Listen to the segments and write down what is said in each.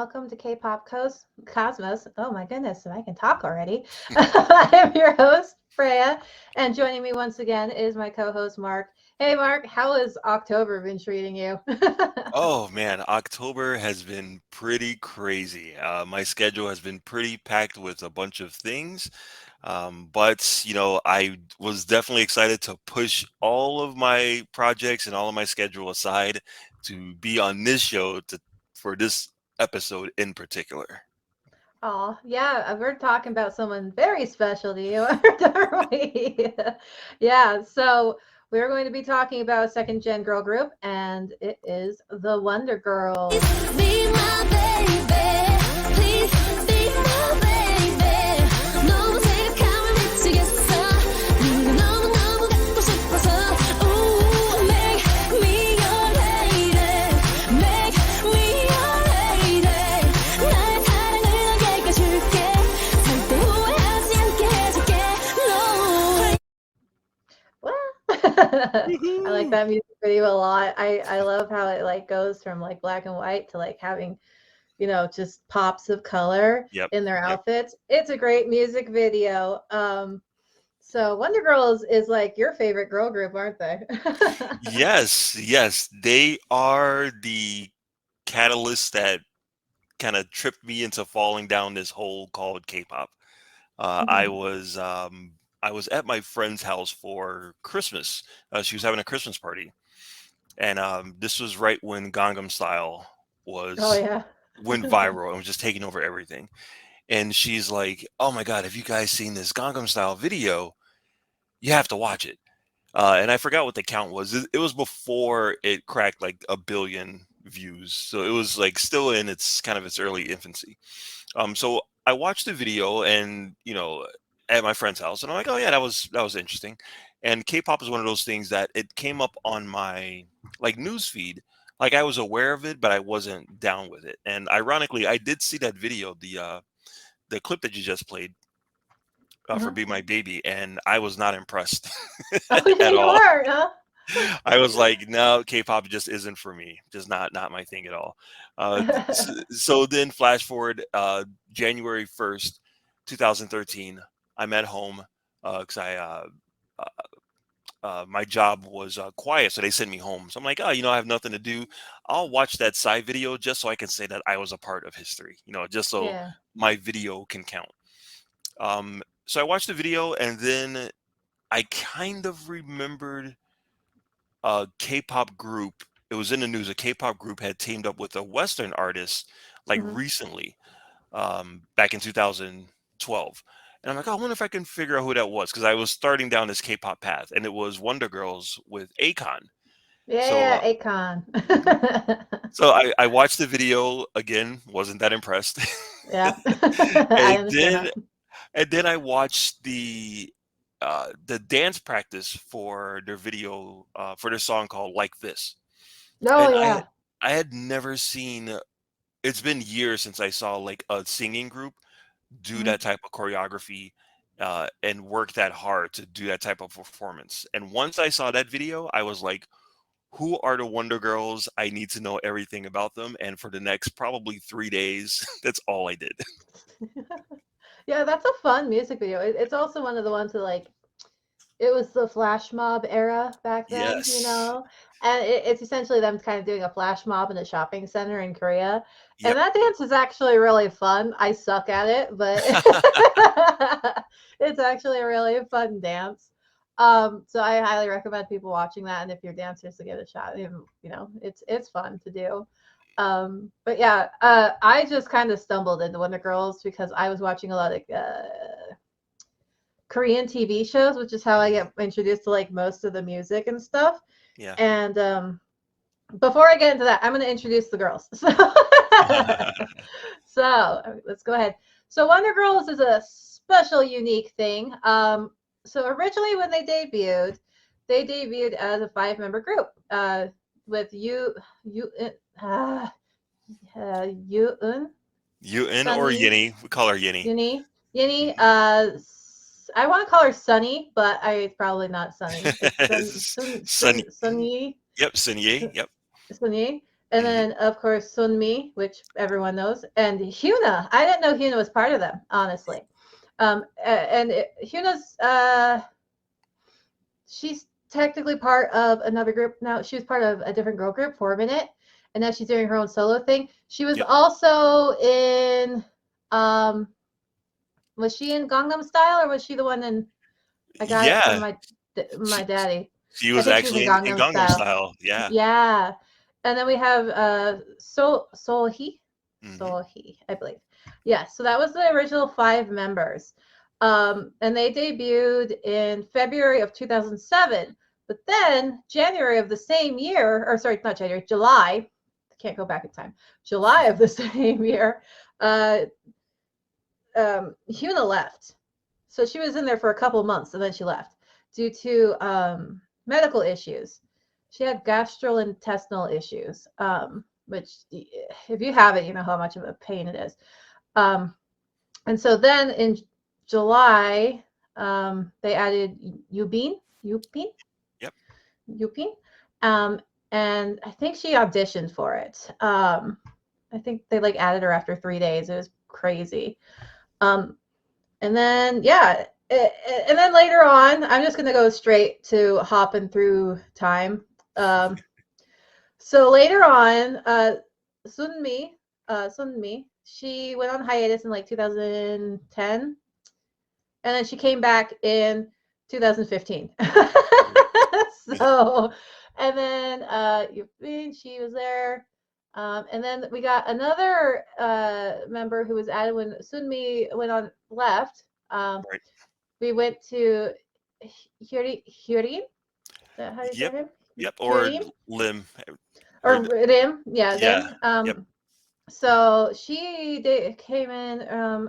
welcome to K-pop Cosmos. Oh my goodness, I can talk already. I'm your host, Freya, and joining me once again is my co-host, Mark. Hey, Mark, how has October been treating you? Oh man, October has been pretty crazy. My schedule has been pretty packed with a bunch of things, but I was definitely excited to push all of my projects and all of my schedule aside to be on this show for this episode in particular. Oh, yeah, we're talking about someone very special to you, aren't we? Yeah, so we're going to be talking about a second gen girl group, and it is the Wonder Girls. Be my baby. Please be my baby. 너무 생각하면 미치겠어. 네가 너무너무 갖고 싶어서. Ooh, make me your lady. Make me your lady. 나의 사랑을 너에게 줄게. 절대 후회하지 않게 해줄게. No. I like Woohoo! that music video a lot. I love how it like goes from like black and white to like having, just pops of color Yep, in their yep. outfits. It's a great music video. So Wonder Girls is like your favorite girl group, aren't they? Yes, yes, they are the catalyst that kind of tripped me into falling down this hole called K-pop. Uh, I Mhm. was um, I was at my friend's house for Christmas. She was having a Christmas party, and this was right when Gangnam Style Oh was yeah. went viral and was just taking over everything. And she's like, "Oh my God, have you guys seen this Gangnam Style video? You have to watch it." And I forgot what the count was. It was before it cracked like a billion views, so it was like still in its early infancy. So I watched the video and at my friend's house, and I'm like, oh yeah, that was interesting. And K-pop is one of those things that it came up on my like news feed. Like I was aware of it, but I wasn't down with it. And ironically, I did see that video, the clip that you just played for Mhm. "Be My Baby," and I was not impressed Oh, at you all. were, huh? I was like, no, K-pop just isn't for me. Just not my thing at all. So then, flash forward, January 1st, 2013. I'm at home because uh, my job was quiet, so they sent me home. So I'm like, oh, I have nothing to do. I'll watch that side video just so I can say that I was a part of history. Just so Yeah. my video can count. So I watched the video, and then I kind of remembered a K-pop group. It was in the news. A K-pop group had teamed up with a Western artist like Mhm. recently, back in 2012. And I'm like, oh, I wonder if I can figure out who that was because I was starting down this K-pop path, and it was Wonder Girls with Akon. So, Yeah, Akon. so I watched the video again. Wasn't that impressed? Yeah. I and understand then that. and then I watched the dance practice for their video for their song called "Like This." Oh And yeah. I had never seen. It's been years since I saw like a singing group do Mhm. that type of choreography and work that hard to do that type of performance. And once I saw that video, I was like, "Who are the Wonder Girls? I need to know everything about them." And for the next probably 3 days, that's all I did. Yeah, that's a fun music video. It's also one of the ones that like it was the flash mob era back then, Yes. and it's essentially them kind of doing a flash mob in a shopping center in Korea. And Yep. that dance is actually really fun. I suck at it, but it's actually a really fun dance. So I highly recommend people watching that, and if you're dancers, to give it a shot. It's fun to do. But yeah, I just kind of stumbled into Wonder Girls because I was watching a lot of Korean TV shows, which is how I Mhm. get introduced to like most of the music and stuff. Yeah. And before I get into that, I'm going to introduce the girls. So let's go ahead. So Wonder Girls is a special, unique thing. So originally, when they debuted as a five-member group with uh, Yoon, Yun or Sunny, Yinny. We call her Yinny. Yini. Mhm. I want to call her Sunny, but it's probably not Sunny. It's Sunny. Sunny, Yep, Sunny. Yep. Sunny. And Mhm. then of course Sunmi, which everyone knows, and Hyuna. I didn't know Hyuna was part of them, honestly. Hyuna's she's technically part of another group now. She was part of a different girl group for a minute, and now she's doing her own solo thing. She was Yep. also in was she in Gangnam Style, or was she the one in I got it from Yeah. my She, daddy? she I was think she was in actually in Gangnam Gangnam Style. Style. Yeah. Yeah. And then we have Sohee, Hmm. Sohee, I believe. Yeah, so that was the original 5 members. And they debuted in February of 2007. But then January of the same year, or sorry, not January, July, I can't go back in time. July of the same year, uh, Hyuna left. So she was in there for a couple months and then she left due to medical issues. She had gastrointestinal issues, which, if you have it, you know how much of a pain it is. And so then in July, they added Yupin, Yep. Yupin, and I think she auditioned for it. I think they like added her after 3 days. It was crazy. And then yeah, and then later on, I'm just gonna go straight to hopping through time. So later on, Sunmi, Sunmi, she went on hiatus in like 2010, and then she came back in 2015. So, and then she was there. And then we got another member who was added when Sunmi went on left. Right. We went to Hyorin. Is that how you say Yep. him? Yep. Or Hyorin? Lim. Or Or Rim? Yeah, yeah. Rim. Yep. So she came in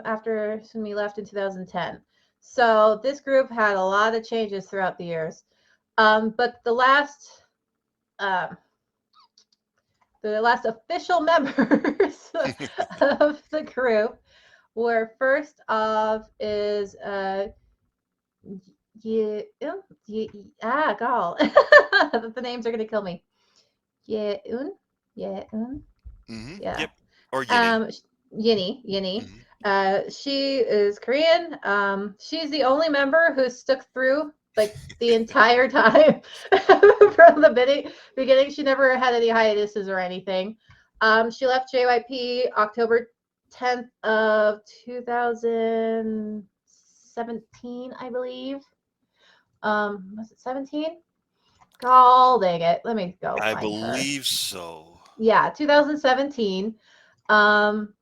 after Sunmi left in 2010. So this group had a lot of changes throughout the years. But um, the last official members of the group were first off is yeah, gall. The names are gonna kill me. Yeun, Yeun, yeah. Yep. Or Yini. Yini. Hmm. She is Korean. She's the only member who stuck through like the entire time from the beginning. She never had any hiatuses or anything. She left JYP October 10th of 2017, I believe. Was it 17? Oh, dang it. Let me go I find her. believe so. Yeah, 2017. Um,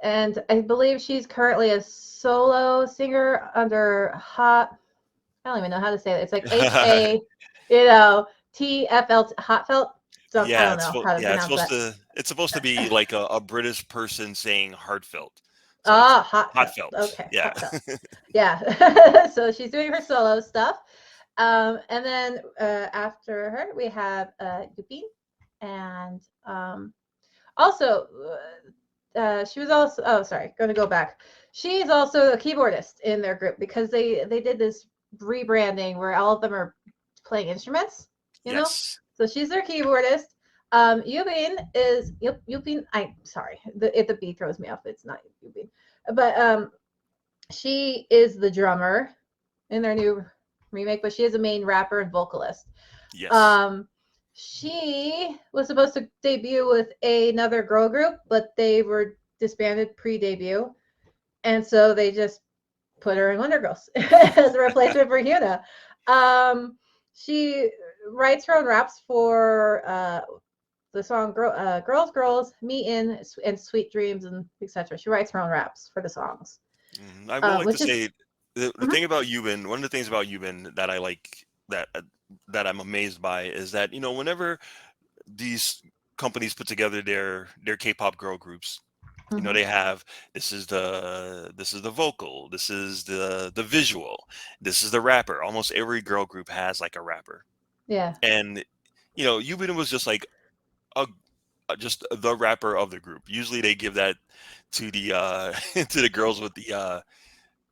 and I believe she's currently a solo singer under Hot. I don't even know how to say it. It's like HA, TFL, Hotfelt. I Yeah, don't know how to yeah, pronounce that. it's supposed to be like a British person saying heartfelt. So it's Ah, Hotfelt. heartfelt. Okay, Yeah. Hotfelt. Yeah. So she's doing her solo stuff. And then after her, we have Yupin. And also, she was also, oh, sorry, going to go back. She's also a keyboardist in their group because they did this rebranding where all of them are playing instruments, you know? Yes. So she's their keyboardist. Yubin is, Yubin, I'm sorry, the B throws me off. It's not Yubin. But she is the drummer in their new remake, but she is a main rapper and vocalist. Yes. She was supposed to debut with another girl group, but they were disbanded pre-debut, and so they just put her in Wonder Girls as a replacement for Hyuna. She writes her own raps for the song "Girls, Girls, Me In" and "Sweet Dreams" and etc. She writes her own raps for the songs, I will like to which is say the mhm, thing about Yubin, one of the things about Yubin that I like that I'm amazed by is that, whenever these companies put together their K-pop girl groups, mhm, they have this is the vocal, this is the visual, this is the rapper. Almost every girl group has like a rapper. yeah, And Yubin was just like a just the rapper of the group. Usually they give that to the to the girls with the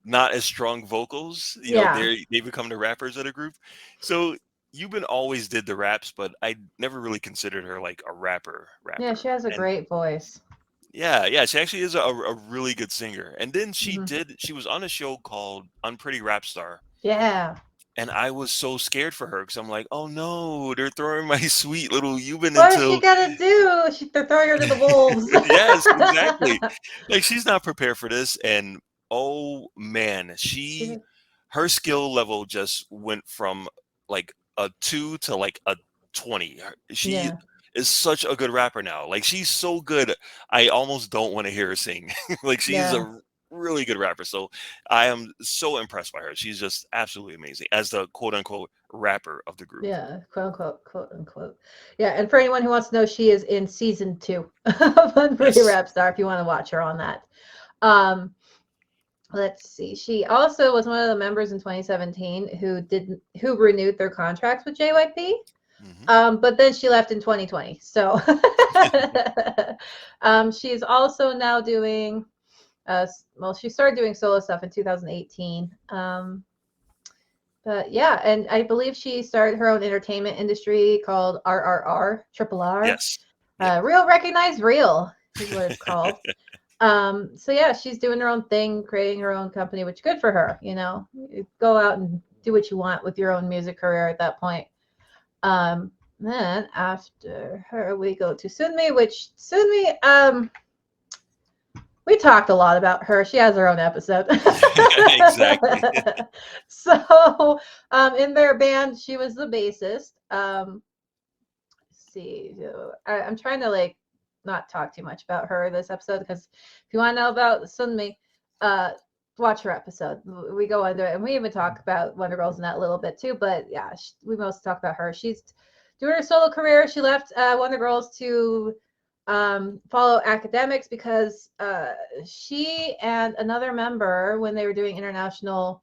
not as strong vocals. yeah, They become the rappers of the group. So Yuban always did the raps, but I never really considered her like a rapper. Yeah, she has a And great voice. yeah, she actually is a really good singer. And then Mhm. she was on a show called Unpretty Rap Star. Yeah. And I was so scared for her because I'm like, oh no, they're throwing my sweet little Yuban What is she into. gonna do? They're throwing her to the wolves. Yes, exactly. Like she's not prepared for this. And oh man, She- her skill level just went from like a 2 to like a 20. She yeah. is such a good rapper now. Like she's so good, I almost don't want to hear her sing. Like she's Yeah. a really good rapper. So I am so impressed by her. She's just absolutely amazing as the quote unquote rapper of the group. Yeah, quote unquote. Yeah, and for anyone who wants to know, she is in season 2 of Unpretty Yes. Rap Star if you want to watch her on that. Um, let's see. She also was one of the members in 2017 who renewed their contracts with JYP. Mhm. But then she left in 2020. So she's also now doing she started doing solo stuff in 2018. But yeah, and I believe she started her own entertainment industry called RRR, Triple R. Yes. Yep. Real Recognize Real is what it's called. So yeah, she's doing her own thing, creating her own company, which is good for her. You know, you go out and do what you want with your own music career at that point. Then after her, we go to Sunmi, which Sunmi, we talked a lot about her. She has her own episode. Exactly. So, in their band, she was the bassist. Let's see, I'm trying to like not talk too much about her this episode because if you want to know about Sunmi, watch her episode. We go into it, and we even talk about Wonder Girls in that a little bit too. But yeah, we mostly talk about her. She's doing her solo career. She left Wonder Girls to follow academics because she and another member, when they were doing international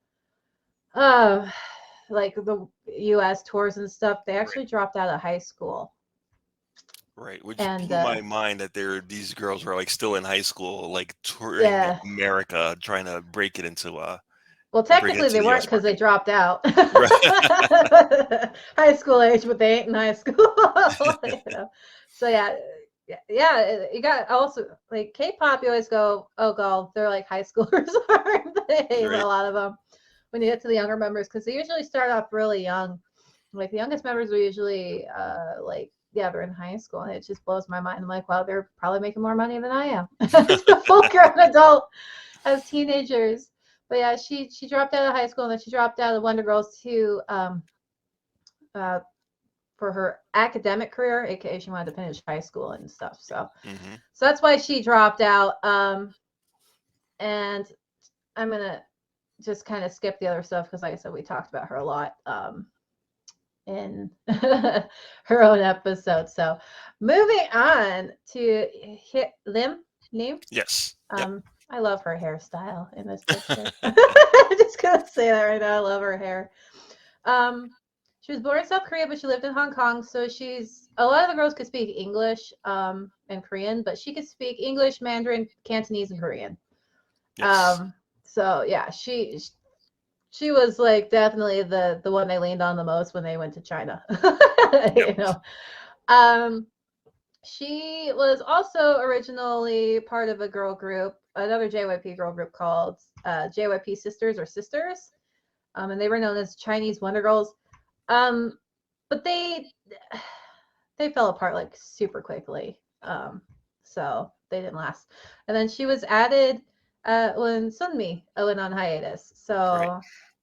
like the US tours and stuff, they actually dropped out of high school. Right, which And blew my mind that these girls were like still in high school, like touring yeah, America, trying to break it into well, bring it technically into they the weren't US because they market. dropped out. Right. High school age, but they ain't in high school. You know? So yeah, you got also like K-pop. You always go, oh god, they're like high schoolers, aren't they? A Right. lot of them when you get to the younger members because they usually start off really young. Like the youngest members are usually like yeah, they're in high school, and it just blows my mind. I'm like, wow, they're probably making more money than I am as a full-grown adult as teenagers. But yeah, she dropped out of high school and then she dropped out of Wonder Girls to uh, for her academic career, aka she wanted to finish high school and stuff. So Hmm. so that's why she dropped out. And I'm gonna just kind of skip the other stuff because, like I said, we talked about her a lot in her own episode. So moving on to Hit Lim New. Yes. Yep. I love her hairstyle in this picture. I'm just gonna say that right now. I love her hair. She was born in South Korea, but she lived in Hong Kong. So she's a lot of the girls could speak English and Korean, but she could speak English, Mandarin, Cantonese, and Korean. Yes. So yeah, she was like definitely the one they leaned on the most when they went to China. You Yep. know. She was also originally part of a girl group, another JYP girl group called JYP Sisters or Sisters, and they were known as Chinese Wonder Girls. But they fell apart like super quickly, so they didn't last. And then she was added when Sunmi went on hiatus. Right. So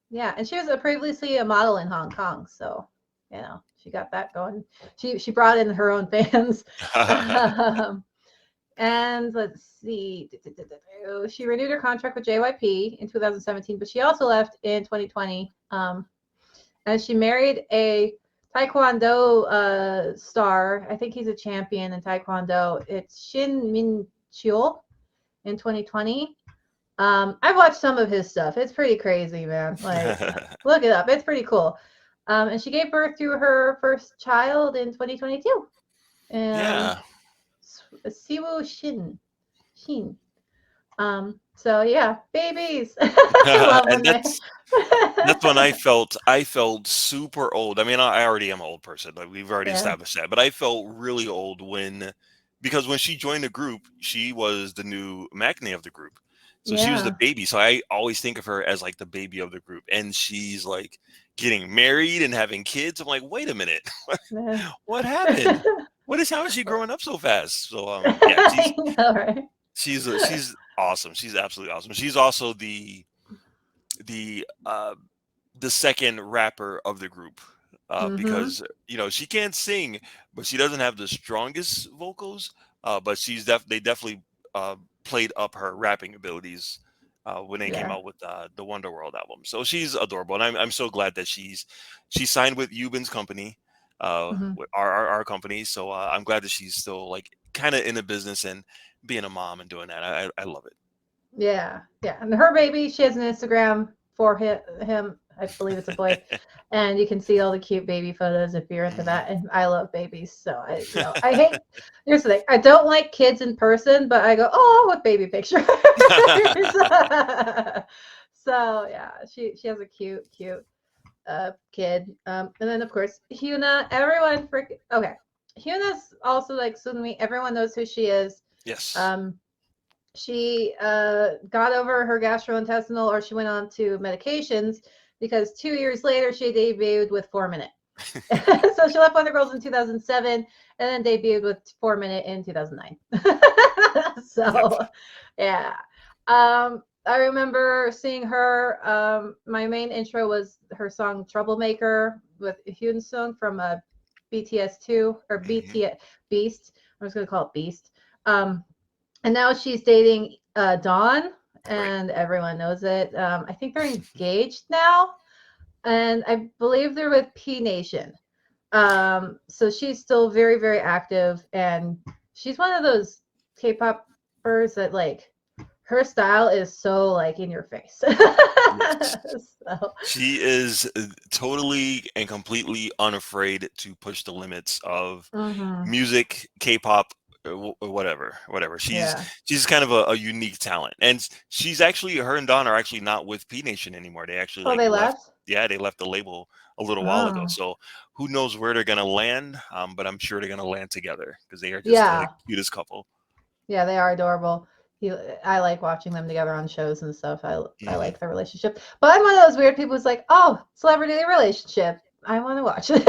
yeah, and she was previously a model in Hong Kong, so you know she got that going. She brought in her own fans. And let's see, she renewed her contract with JYP in 2017, but she also left in 2020. And she married a Taekwondo star. I think he's a champion in Taekwondo. It's Shin Min Chul in 2020. I've watched some of his stuff. It's pretty crazy, man. Like, look it up. It's pretty cool. And she gave birth to her first child in 2022. Yeah. Siwoo Shin. So yeah, babies. I love when And they. that's when I felt super old. I mean, I already am an old person. Like we've already Yeah, established that, but I felt really old because when she joined the group, she was the new Macne of the group. So she was the yeah. baby. So I always think of her as like the baby of the group, and she's like getting married and having kids. I'm like, wait a minute, Yeah. what happened? How is she growing up so fast? So yeah, I know, right? she's awesome. She's absolutely awesome. She's also the the second rapper of the group, Mm-hmm. because she can't sing, but she doesn't have the strongest vocals. But they definitely uh, played up her rapping abilities when they came Yeah. out with the Wonder World album. So she's adorable, and I'm so glad that she signed with Eubin's company, Hmm. with our company. So I'm glad that she's still like kind of in the business and being a mom and doing that. I love it. Yeah, yeah. And her baby, she has an Instagram for him. I believe it's a boy, and you can see all the cute baby photos if you're into Mhm. that. And I love babies, so I hate. Here's the thing: I don't like kids in person, but I go, oh, with baby pictures. So yeah, she has a cute kid. And then of course Hyuna. Everyone freaking okay. Hyuna's also like Sunmi. Everyone knows who she is. Yes. Um, she got over her gastrointestinal, or she went on to medications because 2 years later she debuted with 4 Minute. So she left Wonder Girls in 2007 and then debuted with 4 Minute in 2009. Yep. So yeah. I remember seeing her. My main intro was her song Troublemaker with Hyun Sung from BTS2 or Hmm. BT Beast. I'm just gonna call it Beast. Um, and now she's dating Dawn, Right. and everyone knows it. I think they're engaged now, and I believe they're with P Nation. So she's still very, very active, and she's one of those K-popers that like her style is so like in your face. Yes. So, She is totally and completely unafraid to push the limits of mhm, music, K-pop, whatever. yeah. She's kind of a unique talent, and she's actually her and Don are actually not with P Nation anymore. They actually Oh, like they left. left. Yeah, they left the label a little while ago. Oh, So who knows where they're gonna land? But I'm sure they're gonna land together because they are just the yeah. cutest couple. Yeah, they are adorable. He, I like watching them together on shows and stuff. I Hmm. like their relationship. But I'm one of those weird people who's like, oh, celebrity relationship. I want to watch it.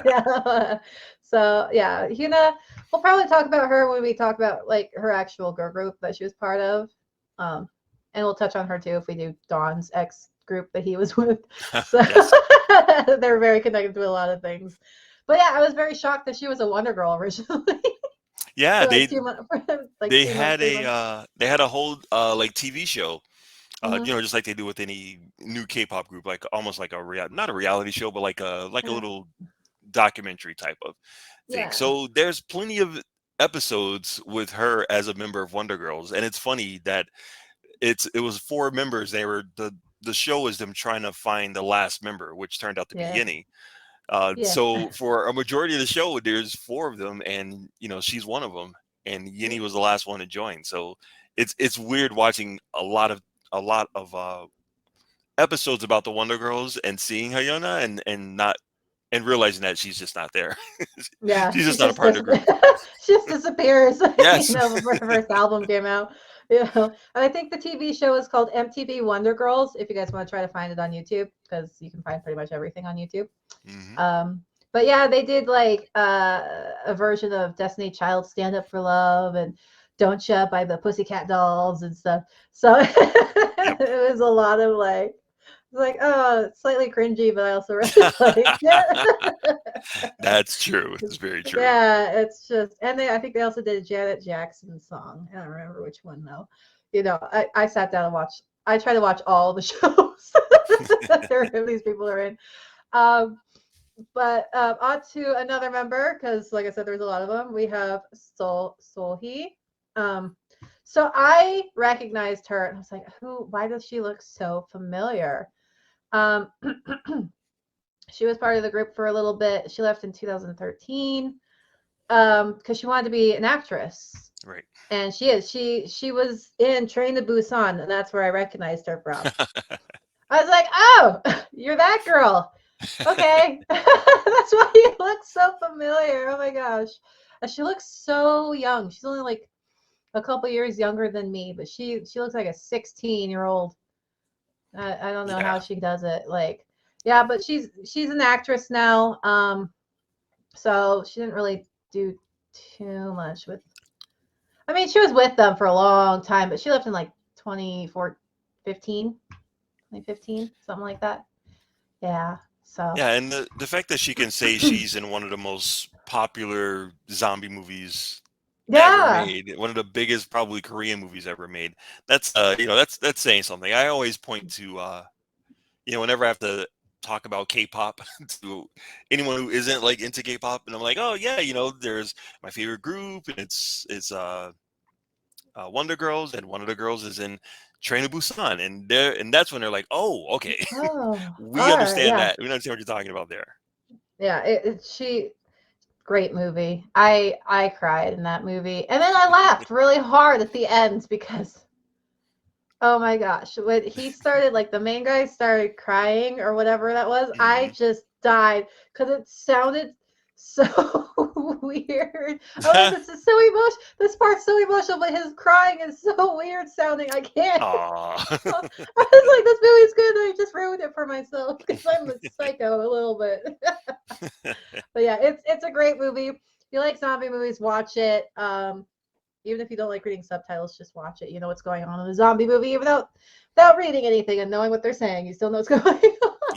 Yeah. So yeah, Huna. We'll probably talk about her when we talk about like her actual girl group that she was part of. Um, and we'll touch on her too if we do Dawn's ex group that he was with. So Yes. they're very connected to a lot of things. But yeah, I was very shocked that she was a Wonder Girl originally. Yeah, For like 2 months, like they 2 months, had 3 months. they had a whole like TV show, Hmm. just like they do with any new K-pop group, like almost like not a reality show, but like a Yeah. little documentary type of thing. Yeah. So there's plenty of episodes with her as a member of Wonder Girls, and it's funny that it was four members. They were the show is them trying to find the last member, which turned out to be Yeah. Yinny. Yeah. So for a majority of the show, there's four of them, and she's one of them, and Yeah. Yinny was the last one to join. So it's weird watching a lot of episodes about the Wonder Girls and seeing Hayona and not and realizing that she's just not there. Yeah. She's She just not a just part of the group. she just disappears, Yes. before her first album came out. And I think the TV show is called MTV Wonder Girls, if you guys want to try to find it on YouTube, because you can find pretty much everything on YouTube. Hmm. But yeah, they did like a version of Destiny Child Stand Up for Love and Don't Shut by the Pussycat Dolls and stuff. So Yep. it was a lot of like, it's like, oh, it's slightly cringy, but I also really liked it. That's true. It's very true. Yeah, it's just, and I think they also did a Janet Jackson song. I don't remember which one though. I sat down and watched. I try to watch all the shows that these people are in. Um, but on to another member, because like I said, there's a lot of them. We have Solhee. Um, so I recognized her and I was like, who? Why does she look so familiar? Um, she was part of the group for a little bit. She left in 2013. because she wanted to be an actress. Right. And she is. She was in Train to Busan, and that's where I recognized her from. I was like, oh, you're that girl. Okay. That's why you look so familiar. Oh my gosh. She looks so young. She's only like a couple years younger than me, but she looks like a 16-year-old. I don't know how Yeah. she does it. Like, yeah, but she's an actress now. So she didn't really do too much with. I mean, she was with them for a long time, but she left in like 2015, something like that. Yeah. So. Yeah, and the fact that she can say she's in one of the most popular zombie movies ever Yeah. made, one of the biggest probably Korean movies ever made. That's that's saying something. I always point to whenever I have to talk about K-pop to anyone who isn't like into K-pop, and I'm like, oh yeah, there's my favorite group, and it's Wonder Girls, and one of the girls is in Train to Busan, and that's when they're like, oh, okay, Oh, we all right. understand Yeah. that. We understand what you're talking about there. Yeah. Great movie. I cried in that movie, and then I laughed really hard at the end because, oh my gosh, when he started, like the main guy started crying or whatever that was, I Mhm. just died because it sounded so weird. I was like, this is so emotional. This part's so emotional, but his crying is so weird sounding. I can't. Aw. I was like, this movie's good. And I just ruined it for myself because I'm a psycho a little bit. But yeah, it's a great movie. If you like zombie movies, watch it. Even if you don't like reading subtitles, just watch it. You know what's going on in a zombie movie, even without reading anything and knowing what they're saying. You still know what's going on.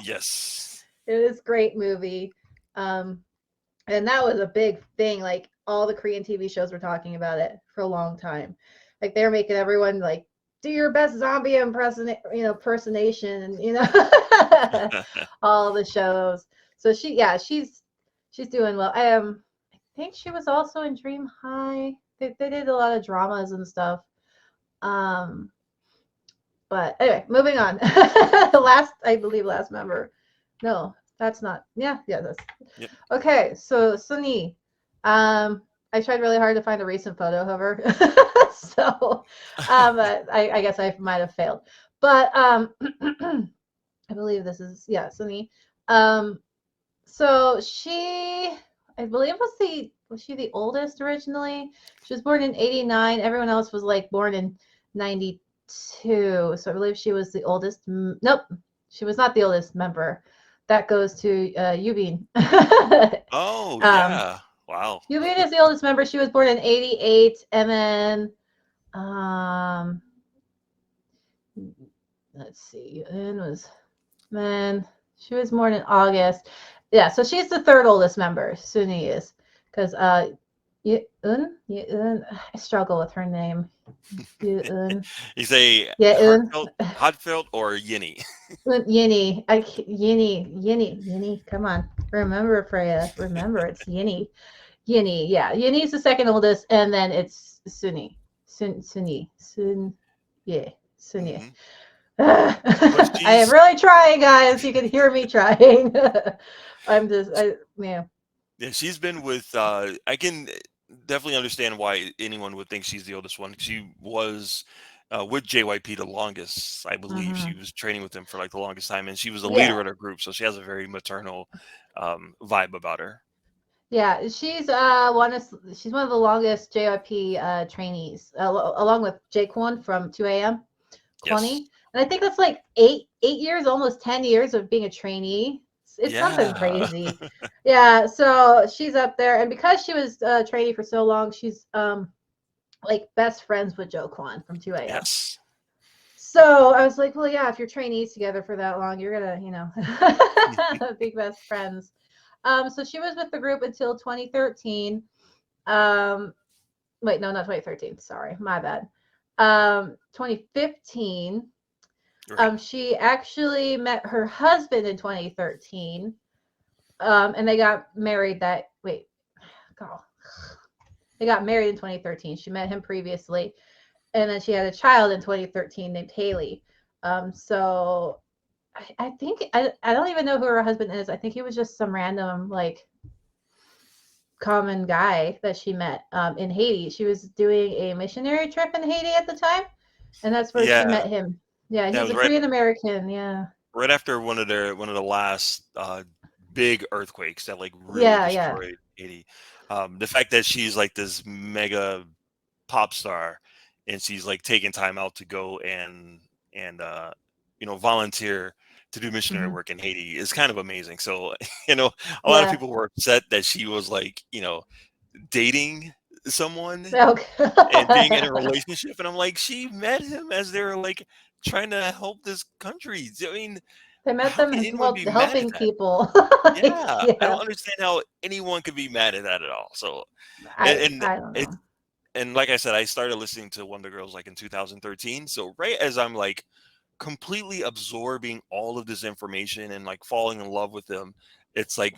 Yes. It is a great movie. And that was a big thing. Like all the Korean TV shows were talking about it for a long time. Like they're making everyone like do your best zombie impersonation, and all the shows. So she's doing well. I think she was also in Dream High. They did a lot of dramas and stuff. Um, but anyway, moving on. I believe last member. No, that's not. Yeah, that's. Yep. Okay, so Sunny. I tried really hard to find a recent photo of her. So I guess I might have failed. But I believe this is Sunny. So I believe was she the oldest originally? She was born in 89. Everyone else was like born in 92. So I believe she was the oldest. Nope, she was not the oldest member. That goes to Yubin. Oh yeah. Wow. Yubin is the oldest member. She was born in 88, and then let's see. She was born in August. Yeah, so she's the third oldest member. Sunny is because Yeun. I struggle with her name. Yeun. You say Yeun. heartfelt or Yinny? Yinny. Yinny. Come on, remember Freyja. Remember it's Yinny. Yinny. Yeah, Yinny's the second oldest, and then it's Sunny. Sunny. Yeah. Sunny. Mhm. I am really trying, guys. You can hear me trying. Yeah. Yeah, she's been with. I can definitely understand why anyone would think she's the oldest one. She was with JYP the longest, I believe. She was training with him for like the longest time, and she was the leader of her group, so she has a very maternal vibe about her. Yeah, she's one of the longest JYP trainees, along with Jaekwon from 2AM, Kwani. Yes. And I think that's like 8 years, almost 10 years of being a trainee. It's something Yeah. crazy. Yeah, so she's up there, and because she was a trainee for so long, she's like best friends with Jaekwon from 2AM. Yes. So I was like, well, yeah, if you're trainees together for that long, you're gonna, be best friends. So she was with the group until 2013. Wait, no, not 2013. Sorry, my bad. 2015. Right. She actually met her husband in 2013. And they got married they got married in 2013. She met him previously, and then she had a child in 2013 named Haley. So I think I don't even know who her husband is. I think he was just some random like common guy that she met in Haiti. She was doing a missionary trip in Haiti at the time, and that's where she met Yeah, him. Yeah, that he's was a right Korean American. Yeah, right after one of the last big earthquakes that like really yeah. destroyed Haiti. The fact that she's like this mega pop star and she's like taking time out to go and volunteer to do missionary Hmm. work in Haiti is kind of amazing. So a lot of Yeah. people were upset that she was like dating someone Okay. and being in a relationship, and I'm like, she met him as they're like trying to help this country. I mean, They met how them can as anyone well, be mad at helping that? people. Like, Yeah, I yeah, don't understand how anyone could be mad at that at all. So and I don't it know. and like I said, I started listening to Wonder Girls like in 2013. So right as I'm like completely absorbing all of this information and like falling in love with them, it's like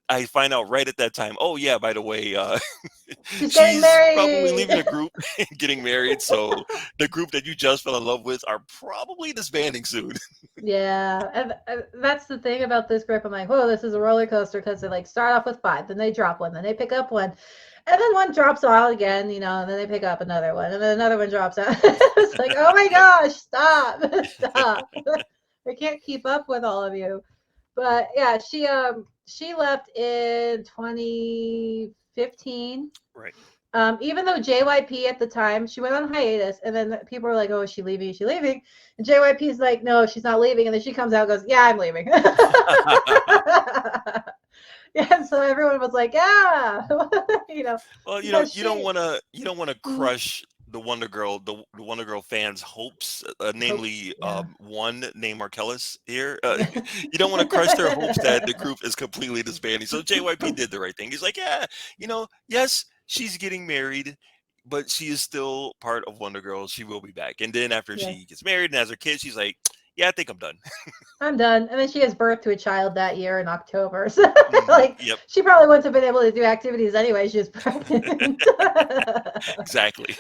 I find out right at that time, oh yeah, by the way, She's getting she's probably married. leaving a group and getting married. So the group that you just fell in love with are probably disbanding soon. Yeah, and that's the thing about this group. I'm like, whoa, this is a roller coaster because they like start off with five, then they drop one, then they pick up one, and then one drops out again, and then they pick up another one, and then another one drops out. It's like, oh my gosh, stop, stop! I can't keep up with all of you. But yeah, she left in 2015. Right. Even though JYP at the time, she went on hiatus, and then people were like, "Oh, is she leaving? Is she leaving?" And JYP's like, "No, she's not leaving." And then she comes out and goes, "Yeah, I'm leaving." Yeah, and so everyone was like, "Yeah," Well, because you don't she want to mm, crush the Wonder Girl fans' hopes, hopes, namely yeah. one named Marcellus here. You don't want to crush their hopes that the group is completely disbanding. So JYP did the right thing. He's like, yeah, yes, she's getting married, but she is still part of Wonder Girls. She will be back. And then after Yeah. she gets married and has her kids, she's like, yeah, I think I'm done. I'm done. And then she gives birth to a child that year in October. So, Mhm. like, Yep, she probably wouldn't have been able to do activities anyway. She was pregnant. exactly.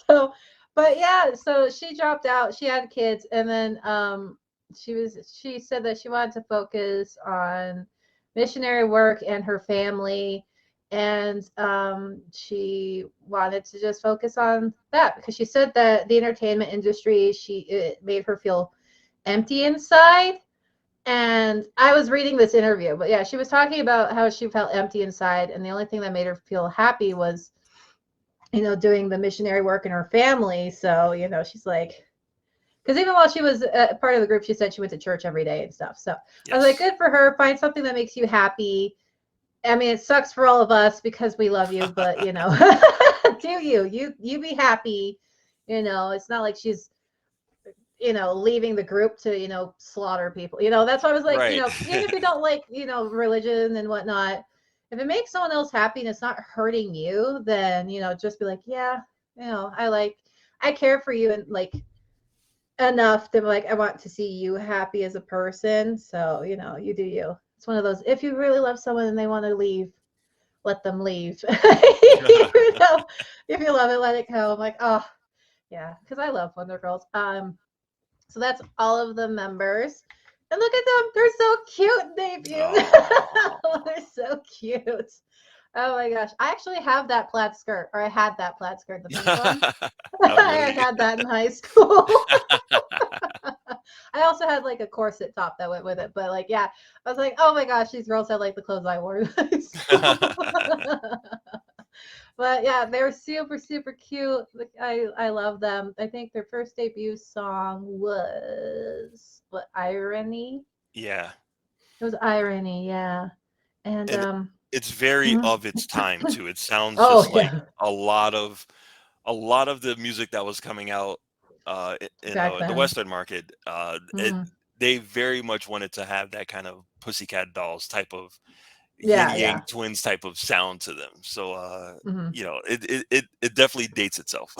So, but yeah, so she dropped out. She had kids, and then she said that she wanted to focus on missionary work and her family, and she wanted to just focus on that because she said that the entertainment industry it made her feel empty inside. And I was reading this interview, but yeah, she was talking about how she felt empty inside, and the only thing that made her feel happy was doing the missionary work in her family. So, she's like, because even while she was part of the group, she said she went to church every day and stuff. So I was like, Yes. good for her. Find something that makes you happy. I mean, it sucks for all of us because we love you, but do you be happy. It's not like she's leaving the group to slaughter people. That's why I was like, Right. even if you don't like religion and whatnot, if it makes someone else happy and it's not hurting you, then just be like, yeah, I care for you and like enough to like I want to see you happy as a person. So you do you. It's one of those, if you really love someone and they want to leave, let them leave. If you love it, let it go. I'm like, oh yeah, because I love Wonder Girls. So that's all of the members. And look at them. They're so cute, Oh. debuted. They're so cute. Oh my gosh. I actually have that plaid skirt, or I had that plaid skirt, the pink one. Oh, I really? had that in high school. I also had like a corset top that went with it. But like, yeah, I was like, oh my gosh, these girls had like the clothes I wore in high school. But yeah, they're super, super cute. Like, I love them. I think their first debut song was what, Irony? Yeah. It was Irony, yeah. And And it's very mhm. of its time too. It sounds Oh just like yeah, a lot of the music that was coming out back in the then. Western market. Mhm. They very much wanted to have that kind of Pussycat Dolls type of yin Yeah, yang yeah. twins type of sound to them. So Mhm. it definitely dates itself.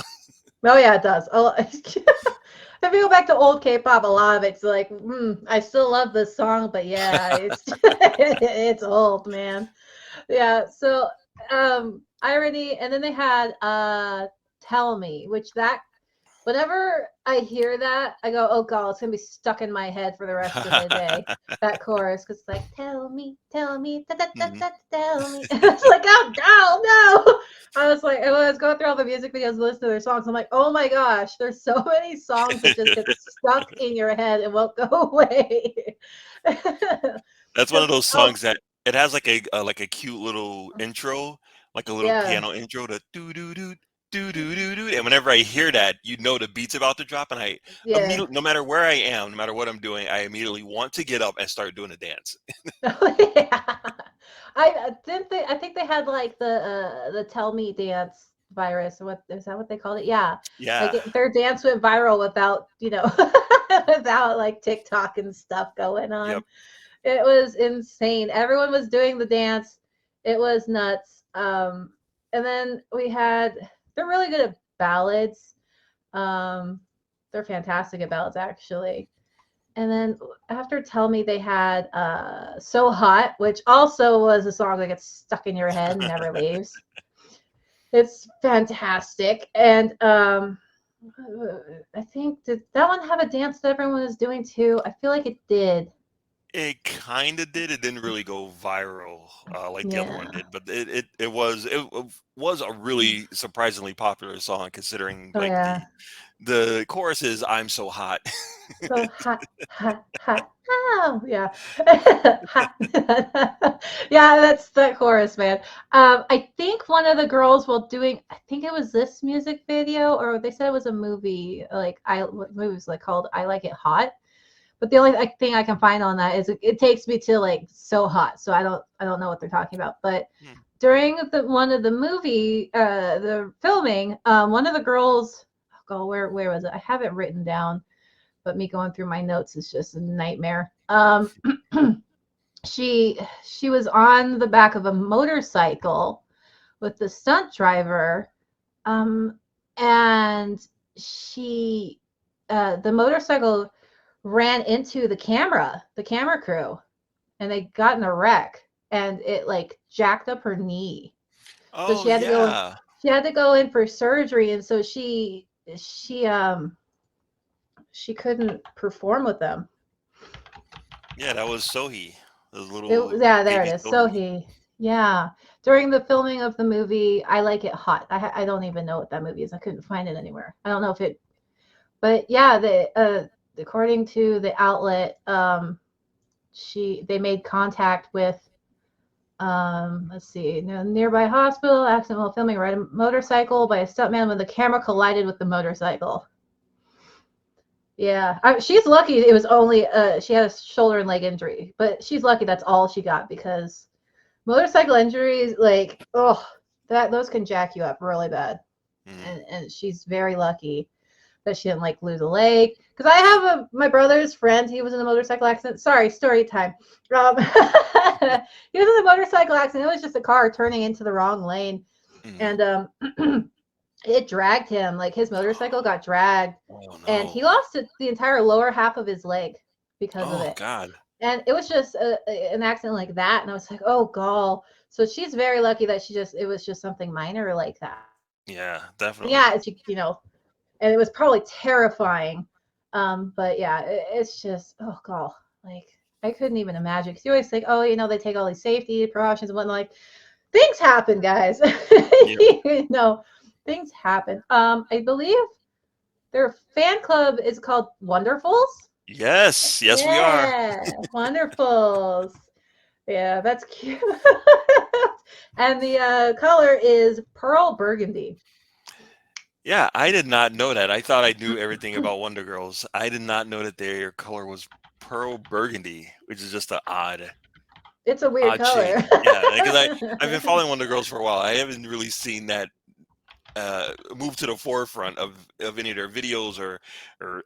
Oh yeah, it does. If you go back to old K-pop, a lot of it's like, I still love this song, but yeah, it's it's old, man. Yeah. So, Irony, and then they had Tell Me, which that Whenever I hear that, I go, "Oh God, it's gonna be stuck in my head for the rest of the day." That chorus, because it's like, "Tell me, tell me, Mhm. tell me." It's like, "Oh no, no!" I was like, when I was going through all the music videos, listening to their songs. I'm like, "Oh my gosh, there's so many songs that just get stuck in your head and won't go away." That's one of Because those songs that it has like a cute little intro, like a little yeah, piano intro to do do do do do do do. And whenever I hear that, you know the beat's about to drop, and I yeah. immediately, no matter where I am, no matter what I'm doing, I immediately want to get up and start doing a dance. Yeah. I didn't think I think they had like the tell me dance virus or what is that what they called it? Yeah. Like Yeah. their dance went viral without, without like TikTok and stuff going on. Yep. It was insane. Everyone was doing the dance. It was nuts. And then they're really good at ballads. Um, they're fantastic at ballads actually. And then after Tell Me, they had So Hot, which also was a song that gets stuck in your head and never leaves. It's fantastic. And I think, did that one have a dance that everyone was doing too? I feel like it did. It kind of did. It didn't really go viral like the other one Yeah. did, but it was a really surprisingly popular song considering Oh, like yeah. the chorus is "I'm so hot." So hot, hot, hot. Oh, yeah. Hot. Yeah, that's the chorus, man. I think one of the girls while doing, I think it was this music video, or they said it was a movie, like what movie was like called I Like It Hot. But the only thing I can find on that is it takes me to like So Hot, so I don't know what they're talking about. But Hmm. during one of the movie, the filming, one of the girls, oh, where was it? I have it written down, but me going through my notes is just a nightmare. She was on the back of a motorcycle with the stunt driver, um, and she the motorcycle ran into the camera crew, and they got in a wreck, and it like jacked up her knee, so Oh yeah, she had to go in for surgery, and so she couldn't perform with them. yeah, that was Sohee, those It, little yeah, there it baby is. So children. yeah, during the filming of the movie, I Like It Hot. I don't even know what that movie is. I couldn't find it anywhere. I don't know if it, but yeah, according to the outlet, they made contact with, let's see, nearby hospital, accident while filming, ride a motorcycle by a stuntman when the camera collided with the motorcycle. Yeah, she's lucky. It was only she had a shoulder and leg injury, but she's lucky that's all she got, because motorcycle injuries, like, oh, those can jack you up really bad. Mhm. And she's very lucky that she didn't like lose a leg. Because I have my brother's friend. He was in a motorcycle accident. Sorry, story time. He was in a motorcycle accident. It was just a car turning into the wrong lane, Mhm. and it dragged him. Like his motorcycle got dragged, Oh and he no. lost the entire lower half of his leg because of Oh it. God. And it was just an accident like that, and I was like, oh gall. So she's very lucky that it was just something minor like that. Yeah, definitely. Yeah, and it was probably terrifying. But yeah, it's just, oh gall. Like, I couldn't even imagine, because you always think, oh, they take all these safety precautions and whatnot. Like, things happen, guys. Yep. Things happen. I believe their fan club is called Wonderfuls. Yes, yes, we are. Yeah, Wonderfuls. Yeah, that's cute. And the color is pearl burgundy. Yeah, I did not know that. I thought I knew everything about Wonder Girls. I did not know that their color was pearl burgundy, which is just an It's a weird odd shade. color. Yeah, because I've been following Wonder Girls for a while. I haven't really seen that move to the forefront of any of their videos or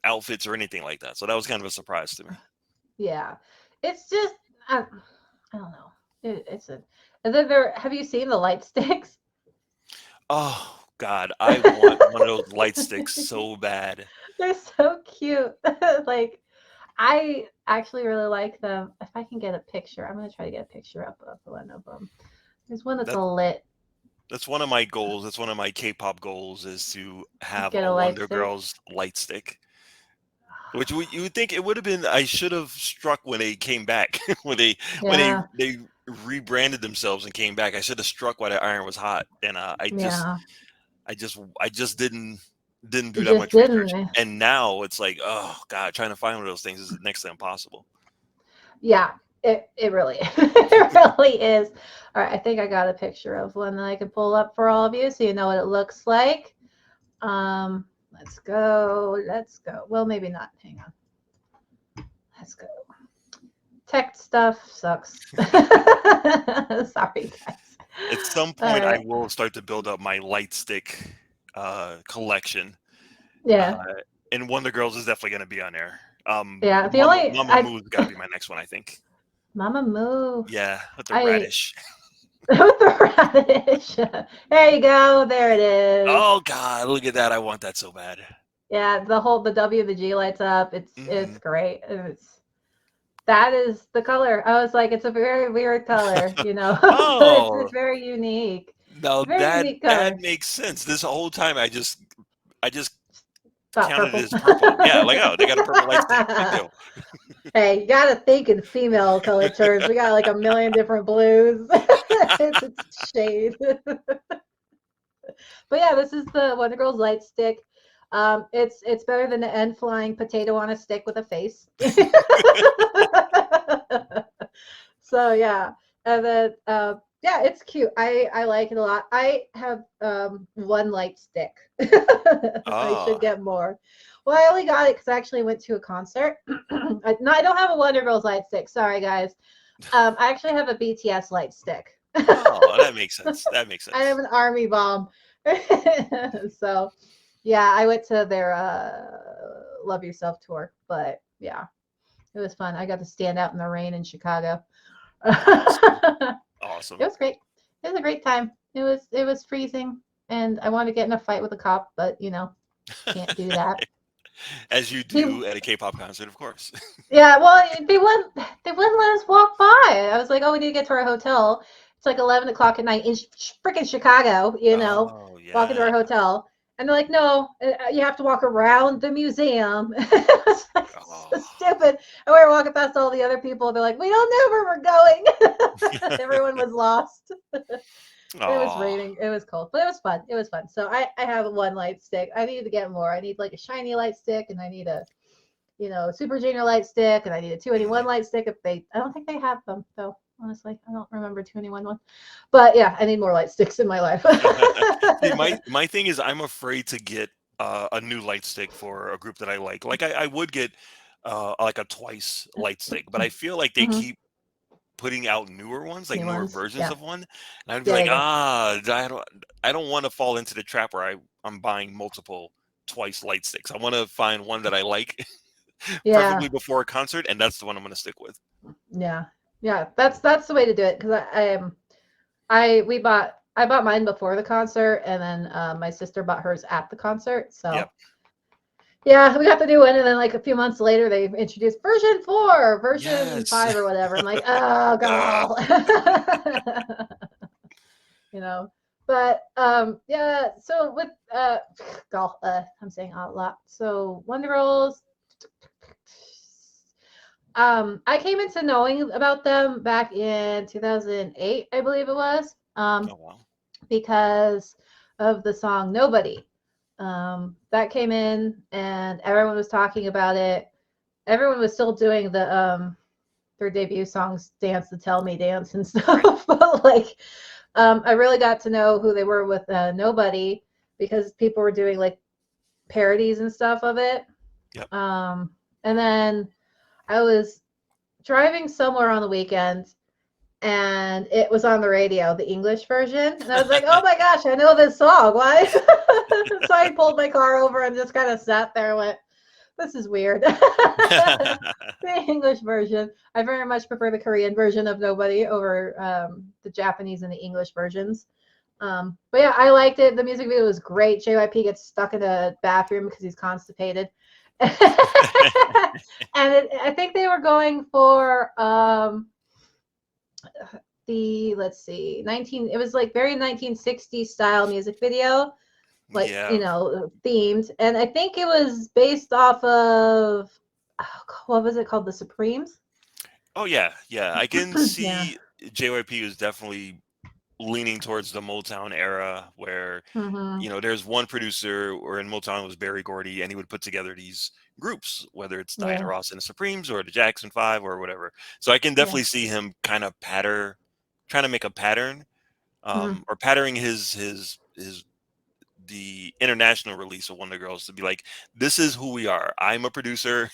outfits or anything like that. So that was kind of a surprise to me. Yeah, it's just, I don't know. It's a. And then have you seen the light sticks? Oh God, I want one of those light sticks so bad. They're so cute. Like, I actually really like them. If I can get a picture, I'm gonna try to get a picture up of one of them. There's one that's That a lit. That's one of my goals. That's one of my K-pop goals is to have Get a a light Wonder stick. Girls light stick. Which you would think it would have been. I should have struck when they came back when Yeah, they rebranded themselves and came back. I should have struck while the iron was hot, and yeah. I just didn't You do that just much research. didn't. And now it's like, oh God, trying to find one of those things is next to impossible. Yeah, it really it really is. All right, I think I got a picture of one that I can pull up for all of you so you know what it looks like. Let's go. Let's go. Well, maybe not. Hang on. Let's go. Tech stuff sucks. Sorry, guys. At some All point, I right. will start to build up my light stick collection. Yeah. Uh, and Wonder Girls is definitely going to be on there. Yeah. The Mama only Mama Moo's got to be my next one, I think. Mama Moo. Yeah, with the I radish. with the radish. There you go. There it is. Oh God, look at that! I want that so bad. Yeah, the W, the G lights up. It's Mhm. great. That is the color. I was like, it's a very weird color, you know, but Oh, it's very unique. now Very that unique color. makes sense. This whole time, I just Thought counted it purple. as purple. Yeah, like oh, they got a purple light stick. Big deal. Hey, you gotta think in female color terms. We got like a million different blues. It's shade. But yeah, this is the Wonder Girls light stick. It's better than the end flying potato on a stick with a face. So yeah, and then yeah, it's cute. I like it a lot. I have one light stick. I should Ah, get more. Well, I only got it because I actually went to a concert. No, I don't have a Wonder Girls light stick. Sorry, guys. I actually have a BTS light stick. oh, that makes sense. That makes I have sense. an army bomb. So, yeah, I went to their Love Yourself tour, but yeah, it was fun. I got to stand out in the rain in Chicago. Awesome. It Awesome. was great. It was a great time. It was freezing, and I wanted to get in a fight with a cop, but you know, can't do that. As you He, do at a K-pop concert, of course. yeah, well, they wouldn't let us walk by. I was like, oh, we need to get to our hotel. It's like 11 o'clock at night in freaking Chicago, you know, Oh walking to yeah. our hotel. And they're like, no, you have to walk around the museum. It was like so Oh. stupid. And we were walking past all the other people. They're like, we don't know where we're going. Everyone was lost. It was Oh. raining. It was cold, but it was fun. It was fun. So I have one light stick. I need to get more. I need like a shiny light stick, and I need a Super Junior light stick, and I need a 2NE1 Mhm. light stick. I don't think they have them though. Honestly, I don't remember 2NE1 one. But yeah, I need more light sticks in my life. See, my thing is I'm afraid to get a new light stick for a group that I like. Like I would get like a twice light stick, but I feel like they Mhm. keep putting out newer ones, like New newer ones. versions Yeah. of one, and I'd be Yeah. like, Yeah. I don't want to fall into the trap where I'm buying multiple twice light sticks. I want to find one that I like, Yeah. preferably before a concert, and that's the one I'm going to stick with. Yeah. Yeah. That's the way to do it because I bought mine before the concert, and then my sister bought hers at the concert. So Yep. yeah, we got the new one, and then like a few months later, they introduced version 4, version Yes. 5, or whatever. I'm like, oh Ah. god, But yeah. So with golf, I'm saying a lot. So Wonder Girls, I came into knowing about them back in 2008, I believe it was, Oh wow. because of the song Nobody. That came in and everyone was talking about it. Everyone was still doing their debut songs, Dance the Tell Me Dance and Right. stuff. But like, I really got to know who they were with Nobody because people were doing like parodies and stuff of it. Yep. And then I was driving somewhere on the weekend and it was on the radio, the English version. And I was like, oh my gosh, I know this song. Why? So I pulled my car over and just kind of sat there and went, this is weird. The English version. I very much prefer the Korean version of Nobody over the Japanese and the English versions. But yeah, I liked it. The music video was great. JYP gets stuck in a bathroom because he's constipated. And I think they were going for the, let's see, it was like very 1960s style music video, like, Yeah. themed. And I think it was based off of, what was it called? The Supremes? Oh yeah, yeah. I can Yeah. see JYP was definitely leaning towards the Motown era, where Hmm. there's one producer, or in Motown it was Berry Gordy, and he would put together these groups, whether it's Diana Yeah. Ross and the Supremes or the Jackson Five or whatever. So I can Yeah. definitely see him kind of trying to make a pattern, Mm, or patterning his the international release of Wonder Girls to be like, this is who we are. I'm a producer.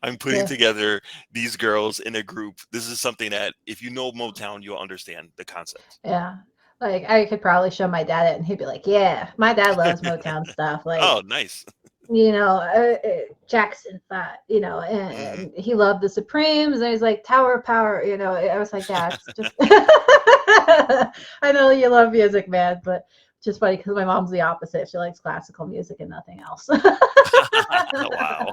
I'm putting yeah. together these girls in a group. This is something that if you know Motown, you'll understand the concept. Yeah. Like, I could probably show my dad it and he'd be like, yeah, my dad loves Motown stuff. Like, Oh, nice. Jackson thought, Hmm. and he loved the Supremes, and he's like, Tower of Power. I was like, Dad, it's just, I know you love music, man, but it's just funny because my mom's the opposite. She likes classical music and nothing else. Wow.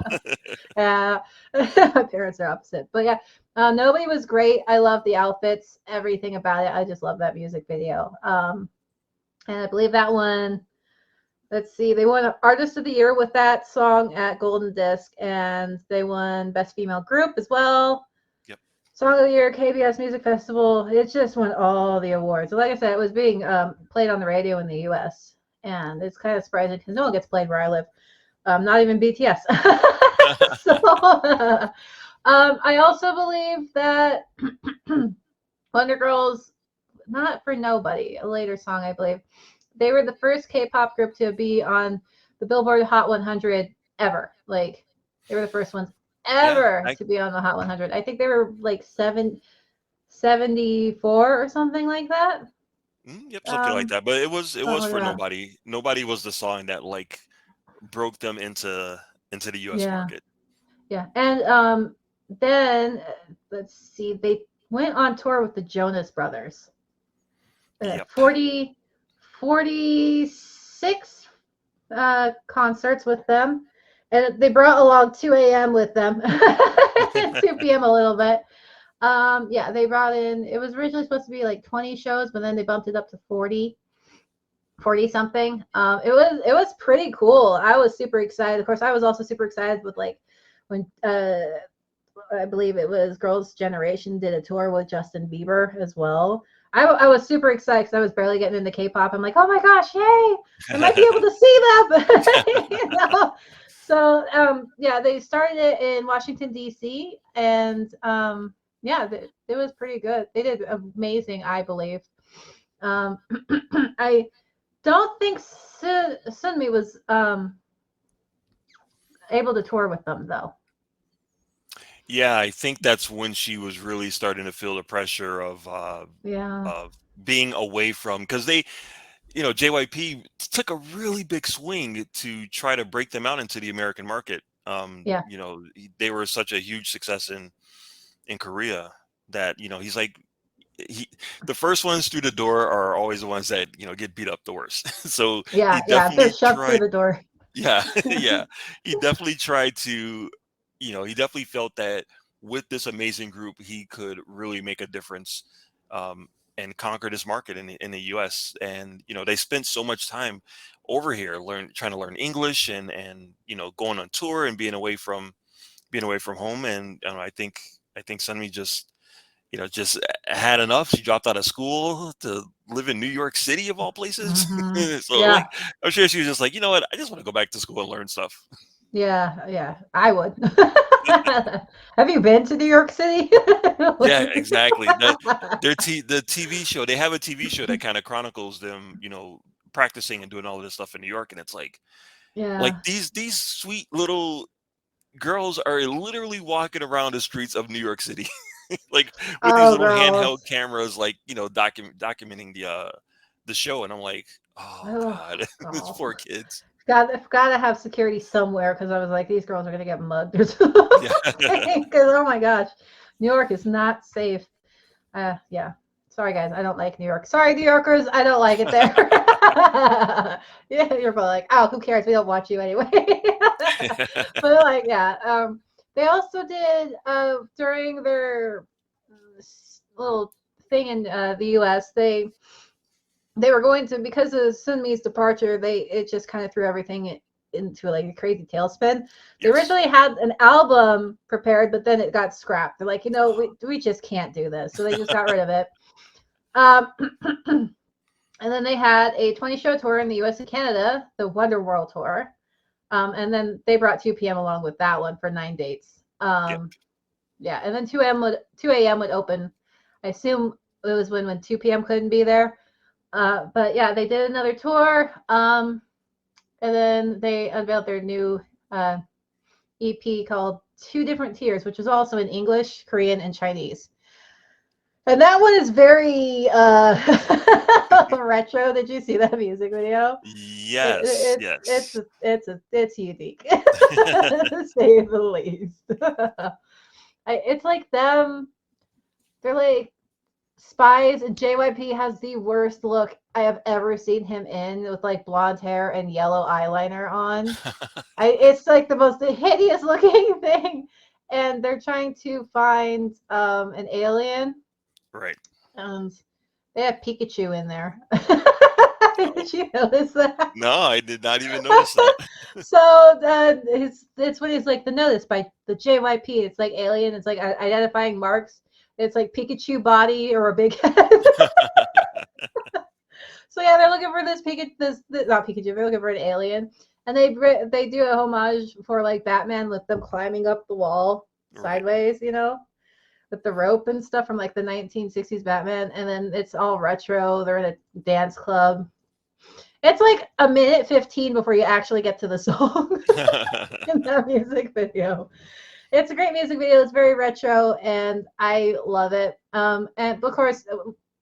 Yeah, my parents are opposite, but yeah, Nobody was great. I love the outfits, everything about it. I just love that music video. And I believe that one. Let's see, they won Artist of the Year with that song at Golden Disc, and they won Best Female Group as well. Yep. Song of the Year, KBS Music Festival. It just won all the awards. So like I said, it was being played on the radio in the U.S., and it's kind of surprising because no one gets played where I live. Not even BTS. So I also believe that Wonder Girls, not for Nobody, a later song, I believe. They were the first K-pop group to be on the Billboard Hot 100 ever. Like, they were the first ones Yeah. ever to be on the Hot 100. I think they were like 74 or something like that. Yep, something like that. But Something it was like for that. Nobody. Nobody was the song that like broke them into the U.S. Yeah, market. yeah. And then let's see, they went on tour with the Jonas Brothers. Yep. 46 concerts with them, and they brought along 2 a.m. with them, 2 p.m. a little bit. Yeah, they brought in. It was originally supposed to be like 20 shows, but then they bumped it up to 40 something. It was pretty cool. I was super excited. Of course, I was also super excited with like when I believe it was Girls' Generation did a tour with Justin Bieber as well. I was super excited because I was barely getting into K-pop. I'm like, oh my gosh, yay! I might be able to see them. So yeah, they started it in Washington D.C. and yeah, it was pretty good. They did amazing, I believe. I don't think Sunmi was able to tour with them though. Yeah, I think that's when she was really starting to feel the pressure Yeah. of being away from, because JYP took a really big swing to try to break them out into the American market. Yeah. They were such a huge success in Korea that he's like, the first ones through the door are always the ones that get beat up the worst. So Yeah. he Yeah. They're definitely shoved through tried. the door. Yeah, yeah. He definitely tried to, he definitely felt that with this amazing group, he could really make a difference, and conquer this market in the U.S. And they spent so much time over here trying to learn English, and going on tour and being away from home. And I think Sunmi just had enough. She dropped out of school to live in New York City of all places. Hmm. So Yeah. like, I'm sure she was just like, you know what? I just want to go back to school and learn stuff. Yeah. Yeah. I would. Have you been to New York City? Yeah, exactly. The TV show, they have a TV show that kind of chronicles them, practicing and doing all of this stuff in New York. And it's like Yeah. these sweet little girls are literally walking around the streets of New York City, like with these Oh, little handheld girls. cameras, like documenting the show. And I'm like, oh Oh, God, these oh. poor kids. Gotta have security somewhere because I was like, these girls are gonna get mugged or Yeah. something. Because oh my gosh, New York is not safe. Yeah. Sorry guys, I don't like New York. Sorry, New Yorkers, I don't like it there. Yeah, you're probably like, oh, who cares? We don't watch you anyway. But like, yeah. They also did during their little thing in the U.S. They were going to, because of Sunmi's departure, it just kind of threw everything into like a crazy tailspin. They Yes. originally had an album prepared, but then it got scrapped. They're like, we just can't do this, so they just got rid of it. And then they had a 20-show tour in the U.S. and Canada, the Wonder World tour. And then they brought 2 p.m. along with that one for 9 dates. Yep. Yeah, and then 2 a.m. would open. I assume it was when 2 p.m. couldn't be there. But yeah, they did another tour. And then they unveiled their new EP called Two Different Tiers, which was also in English, Korean, and Chinese. And that one is very retro. Did you see that music video? Yes. Yes. It's unique, to say the least. It's like them. They're like spies, and JYP has the worst look I have ever seen him in, with like blonde hair and yellow eyeliner on. It's like the most hideous looking thing, and they're trying to find an alien. Right. And they have Pikachu in there. Did you notice that? No, I did not even notice that. So it's when he's like the notice by the JYP. It's like alien. It's like identifying marks. It's like Pikachu body or a big head. So yeah, they're looking for this not Pikachu. They're looking for an alien, and they do a homage for like Batman with them climbing up the wall sideways, with the rope and stuff from like the 1960s Batman. And then it's all retro. They're in a dance club. It's like a minute 15 before you actually get to the song in that music video. It's a great music video. It's very retro, and I love it. And of course,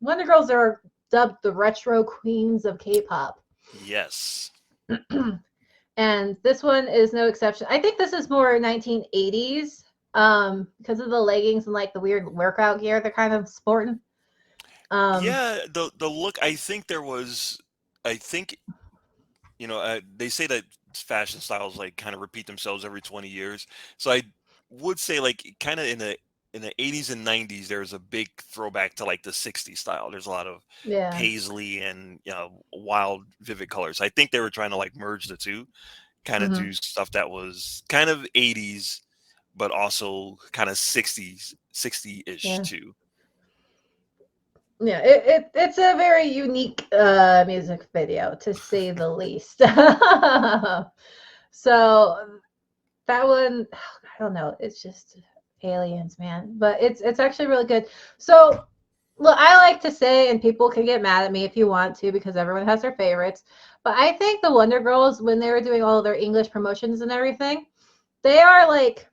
Wonder Girls are dubbed the retro queens of K-pop. Yes. And this one is no exception. I think this is more 1980s. Because of the leggings and like the weird workout gear they're kind of sporting. Yeah, the look. I think they say that fashion styles like kind of repeat themselves every 20 years. So I would say like kind of in the 80s and 90s, there's a big throwback to like the 60s style. There's a lot of paisley and wild, vivid colors. I think they were trying to like merge the two, kind of do stuff that was kind of 80s. But also kind of 60-ish too. Yeah, it's a very unique music video, to say the least. So that one, I don't know. It's just aliens, man. But it's actually really good. So look, I like to say, and people can get mad at me if you want to, because everyone has their favorites. But I think the Wonder Girls, when they were doing all of their English promotions and everything, they are like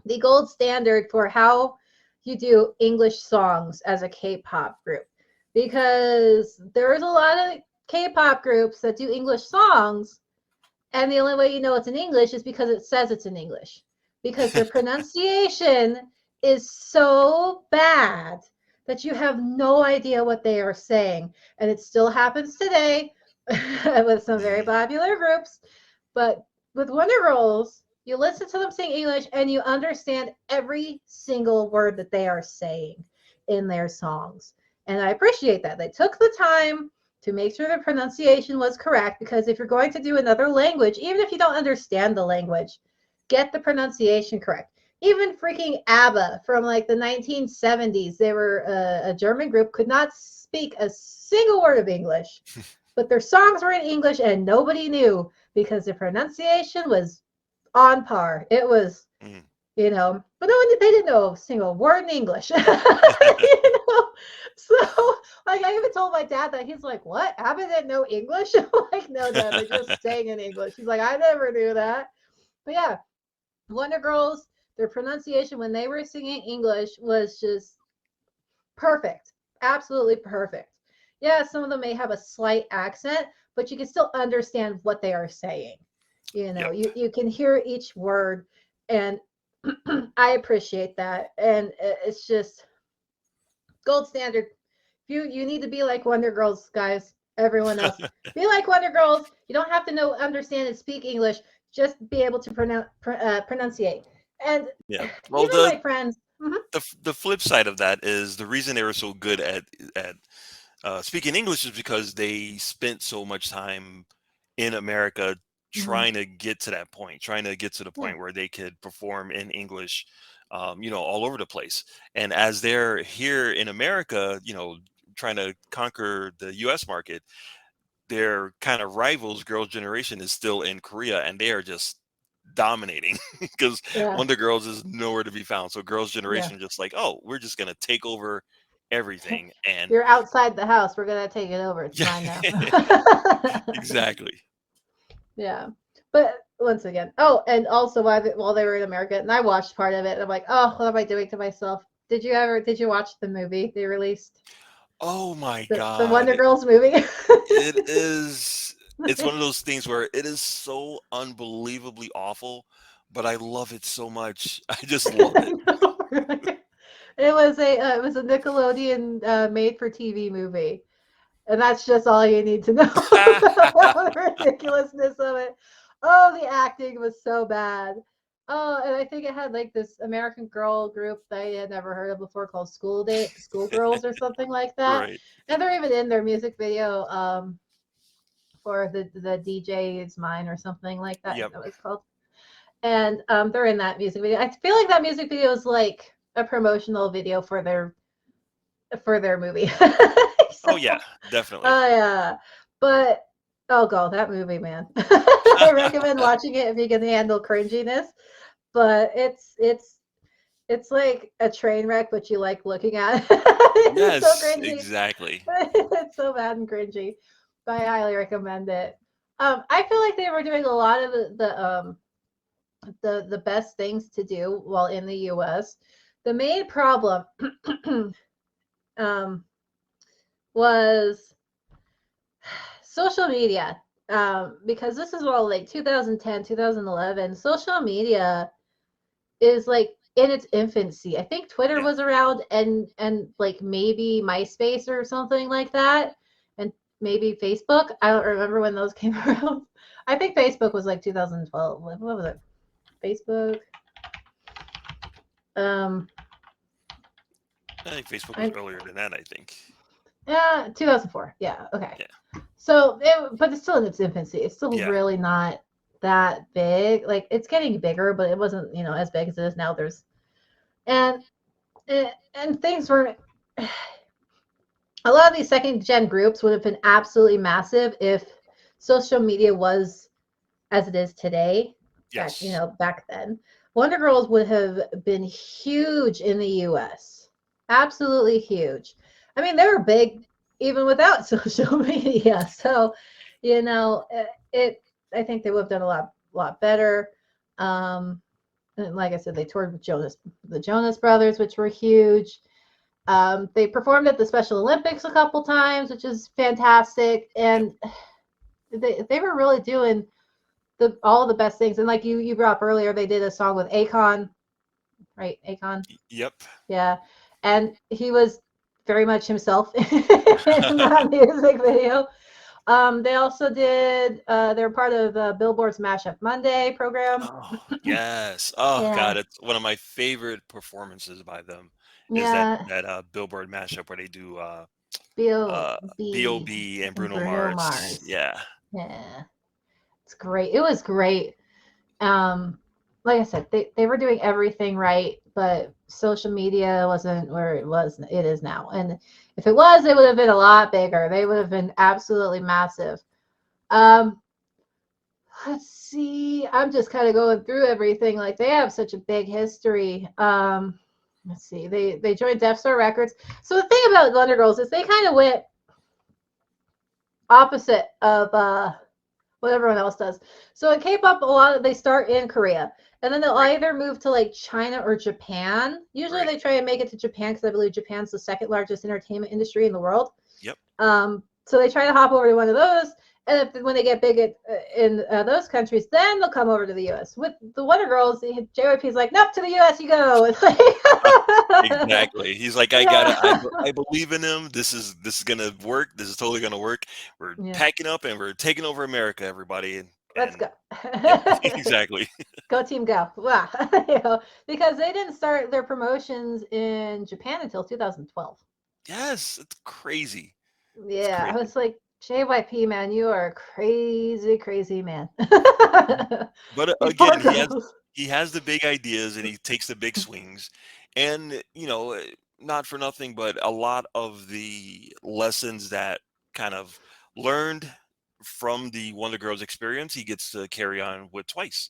the gold standard for how you do English songs as a K-pop group, because there's a lot of K-pop groups that do English songs, and the only way you know it's in English is because it says it's in English, because their pronunciation is so bad that you have no idea what they are saying. And it still happens today with some very popular groups. But with Wonder Girls, you listen to them sing English and you understand every single word that they are saying in their songs. And I appreciate that. They took the time to make sure the pronunciation was correct, because if you're going to do another language, even if you don't understand the language, get the pronunciation correct. Even freaking ABBA from like the 1970s, they were a German group, could not speak a single word of English, but their songs were in English and nobody knew because the pronunciation was on par. It was, but no one, they didn't know a single word in English. So like I even told my dad that. He's like, what? ABBA didn't know English? I'm like, no, Dad, they just sang in English. He's like, I never knew that. But yeah, Wonder Girls, their pronunciation when they were singing English was just perfect. Absolutely perfect. Yeah, some of them may have a slight accent, but you can still understand what they are saying. You can hear each word, and I appreciate that. And it's just gold standard. You need to be like Wonder Girls, guys. Everyone else, be like Wonder Girls. You don't have to understand and speak English. Just be able to pronunciate. And yeah, well, my friends, The flip side of that is the reason they were so good at speaking English is because they spent so much time in America Mhm. trying to get to that point, trying to get to the Yeah. point where they could perform in English, all over the place. And as they're here in America, trying to conquer the U.S. market, their kind of rivals, Girls' Generation, is still in Korea, and they are just dominating because Yeah. Wonder Girls is nowhere to be found. So Girls' Yeah. Generation just like, oh, we're just gonna take over everything, and You're outside the house. We're gonna take it over. It's yeah, mine now. exactly. Yeah. But once again, oh, and also while they were in America, and I watched part of it, and I'm like, oh, what am I doing to myself? Did you watch the movie they released? Oh my The Wonder God. Girls movie? It's one of those things where it is so unbelievably awful, but I love it so much. I just love it. It was a Nickelodeon made for TV movie. And that's just all you need to know about the ridiculousness of it. Oh, the acting was so bad. Oh, and I think it had like this American Girl group that I had never heard of before called Schoolgirls or something like that. Right. And they're even in their music video for the DJ is Mine or something like that. I think Yep. that was called. And they're in that music video. I feel like that music video is like a promotional video for their movie. Oh So, yeah, definitely. oh yeah, but oh god, that movie, man. I recommend watching it if you can handle cringiness. But it's like a train wreck, but you like looking at it. It's so Yes, cringy. exactly. It's so bad and cringy. But I highly recommend it. I feel like they were doing a lot of the best things to do while in the U.S. The main problem um, was social media, because this is all like 2010, 2011. Social media is like in its infancy. I think Twitter Yeah. was around, and like maybe MySpace or something like that, and maybe Facebook. I don't remember when those came around. I think Facebook was like 2012. What was it? Facebook. Um, I think Facebook was I, earlier than that, I think. yeah, 2004. Yeah. Okay. Yeah. So, but it's still in its infancy. It's still Yeah. really not that big. Like it's getting bigger, but it wasn't, as big as it is now. And and things were. A lot of these second gen groups would have been absolutely massive if social media was as it is today. Yes. Back then, Wonder Girls would have been huge in the U.S. Absolutely huge. I mean, they were big even without social media. So, it. I think they would have done a lot better. And like I said, they toured with the Jonas Brothers, which were huge. They performed at the Special Olympics a couple times, which is fantastic, Yep. and they were really doing all the best things. And like you brought up earlier, they did a song with Akon, right? Akon, Yep. yeah, and he was very much himself in that music video. They also did. They're part of Billboard's Mashup Monday program. Oh, yes. Oh Yeah, God, it's one of my favorite performances by them is that yeah. that Billboard mashup where they do Bill uh B B.O.B. and and Bruno Bruno Mars. Mars. Yeah. Yeah, it's great. It was great. Um, like I said, they were doing everything right, but social media wasn't where it is now. And if it was, it would have been a lot bigger. They would have been absolutely massive. Um, let's see. I'm just kind of going through everything. Like they have such a big history. Let's see. They joined Death Star Records. So the thing about Wonder Girls is they kind of went opposite of what everyone else does. So in K-pop, they start in Korea, and then they'll Right. either move to like China or Japan. Usually Right. they try and make it to Japan because I believe Japan's the second largest entertainment industry in the world. Yep. So they try to hop over to one of those, and when they get big in those countries, then they'll come over to the U.S. With the Wonder Girls, JYP's like, nope, to the U.S. you go. It's like, Exactly. He's like, yeah. I believe in him. This is gonna work. This is totally gonna work. We're Yeah. packing up and we're taking over America, everybody. And let's And go. yep, exactly. Go team, go! Wow, because they didn't start their promotions in Japan until 2012. Yes, it's crazy. It's Yeah, I crazy. was like, JYP man, you are a crazy, crazy man. But You poor again, girls. he has the big ideas and he takes the big swings. And not for nothing, but a lot of the lessons that kind of learned from the Wonder Girls experience, he gets to carry on with Twice.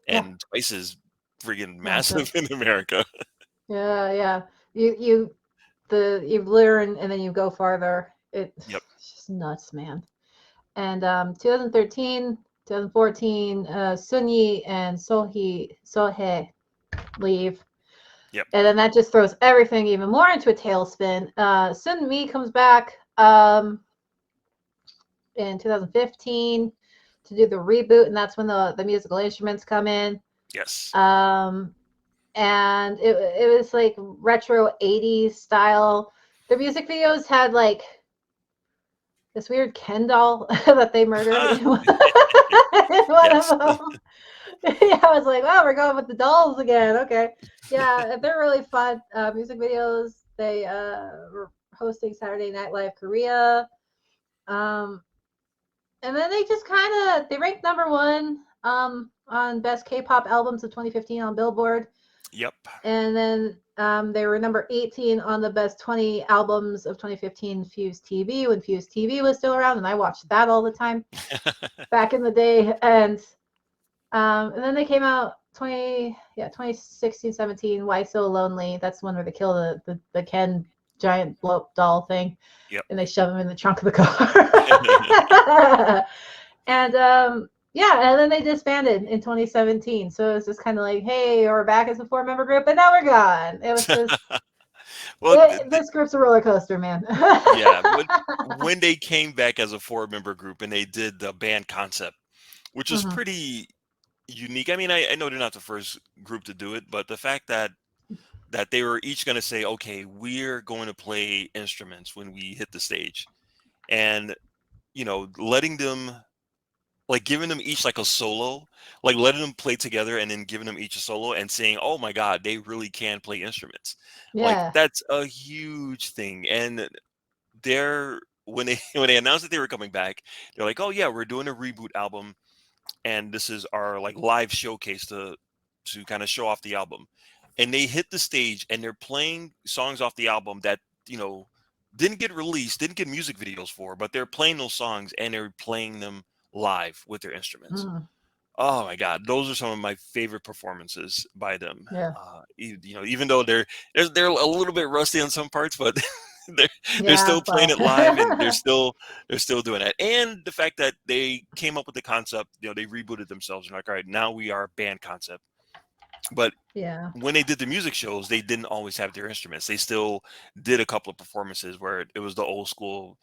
Yeah, And Twice is freaking massive. massive in America. Yeah, yeah. You learn and then you go farther. Yep. It's just nuts, man. And 2013, 2014, Sunyi and Sohei leave. Yep. And then that just throws everything even more into a tailspin. Sunmi comes back in 2015 to do the reboot, and that's when the musical instruments come in. Yes. And it was like retro 80s style. The music videos had like this weird Ken doll that they murdered in one of Yes. them. Yeah, I was like, wow, we're going with the dolls again. Okay. Yeah, they're really fun. Music videos. They were hosting Saturday Night Live Korea. And then they just they ranked number one on best K-pop albums of 2015 on Billboard. Yep. And then they were number 18 on the best 20 albums of 2015 Fuse TV when Fuse TV was still around, and I watched that all the time back in the day. And then they came out 2016, 17. Why So Lonely? That's one where they kill the Ken giant blow up doll thing, Yep. and they shove him in the trunk of the car. And yeah, and then they disbanded in 2017. So it was just kind of like, hey, we're back as a 4-member group, but now we're gone. It was just Well, this group's a roller coaster, man. yeah, when they came back as a 4-member group and they did the band concept, which was Mhm. pretty unique. I mean, I know they're not the first group to do it, but the fact that they were each going to say, okay, we're going to play instruments when we hit the stage, and letting them, like, giving them each like a solo, like letting them play together and then giving them each a solo and saying, oh my god, they really can play instruments. Like, Yeah. that's a huge thing. And they're when they when they announced that they were coming back, they're like, oh yeah, we're doing a reboot album, and this is our like live showcase to kind of show off the album. And they hit the stage and they're playing songs off the album that didn't get released, didn't get music videos for, but they're playing those songs and they're playing them live with their instruments. Mhm. Oh my god, those are some of my favorite performances by them. Yeah. Even though they're a little bit rusty on some parts, but they're Yeah. still playing Well. it live, and they're still doing that. And the fact that they came up with the concept, they rebooted themselves and like, all right, now we are a band concept. But Yeah. when they did the music shows, they didn't always have their instruments. They still did a couple of performances where it was the old school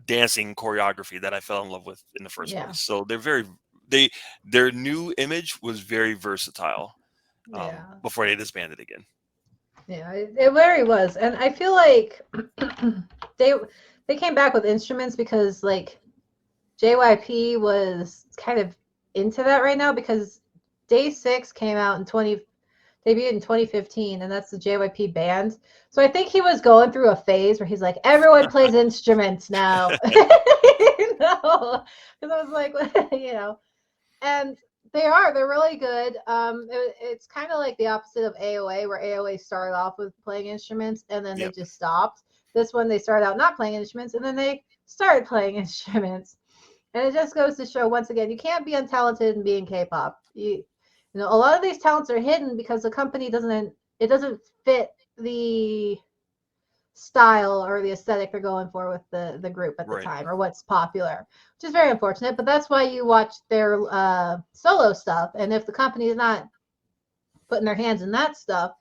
dancing choreography that I fell in love with in the first Yeah. place. So their new image was very versatile Yeah. before they disbanded again. Yeah. It very was, and I feel like they they came back with instruments because like JYP was kind of into that right now because Day 6 came out debuted in 2015, and that's the JYP band. So I think he was going through a phase where he's like, everyone plays instruments now. Because I was like, and they're really good. It's kind of like the opposite of AOA, where AOA started off with playing instruments and then they Yep. just stopped. This one, they started out not playing instruments and then they started playing instruments. And it just goes to show once again, you can't be untalented and be in K-pop. A lot of these talents are hidden because the company doesn't fit the style or the aesthetic they're going for with the group at the Right. time or what's popular, which is very unfortunate. But that's why you watch their solo stuff. And if the company is not putting their hands in that stuff,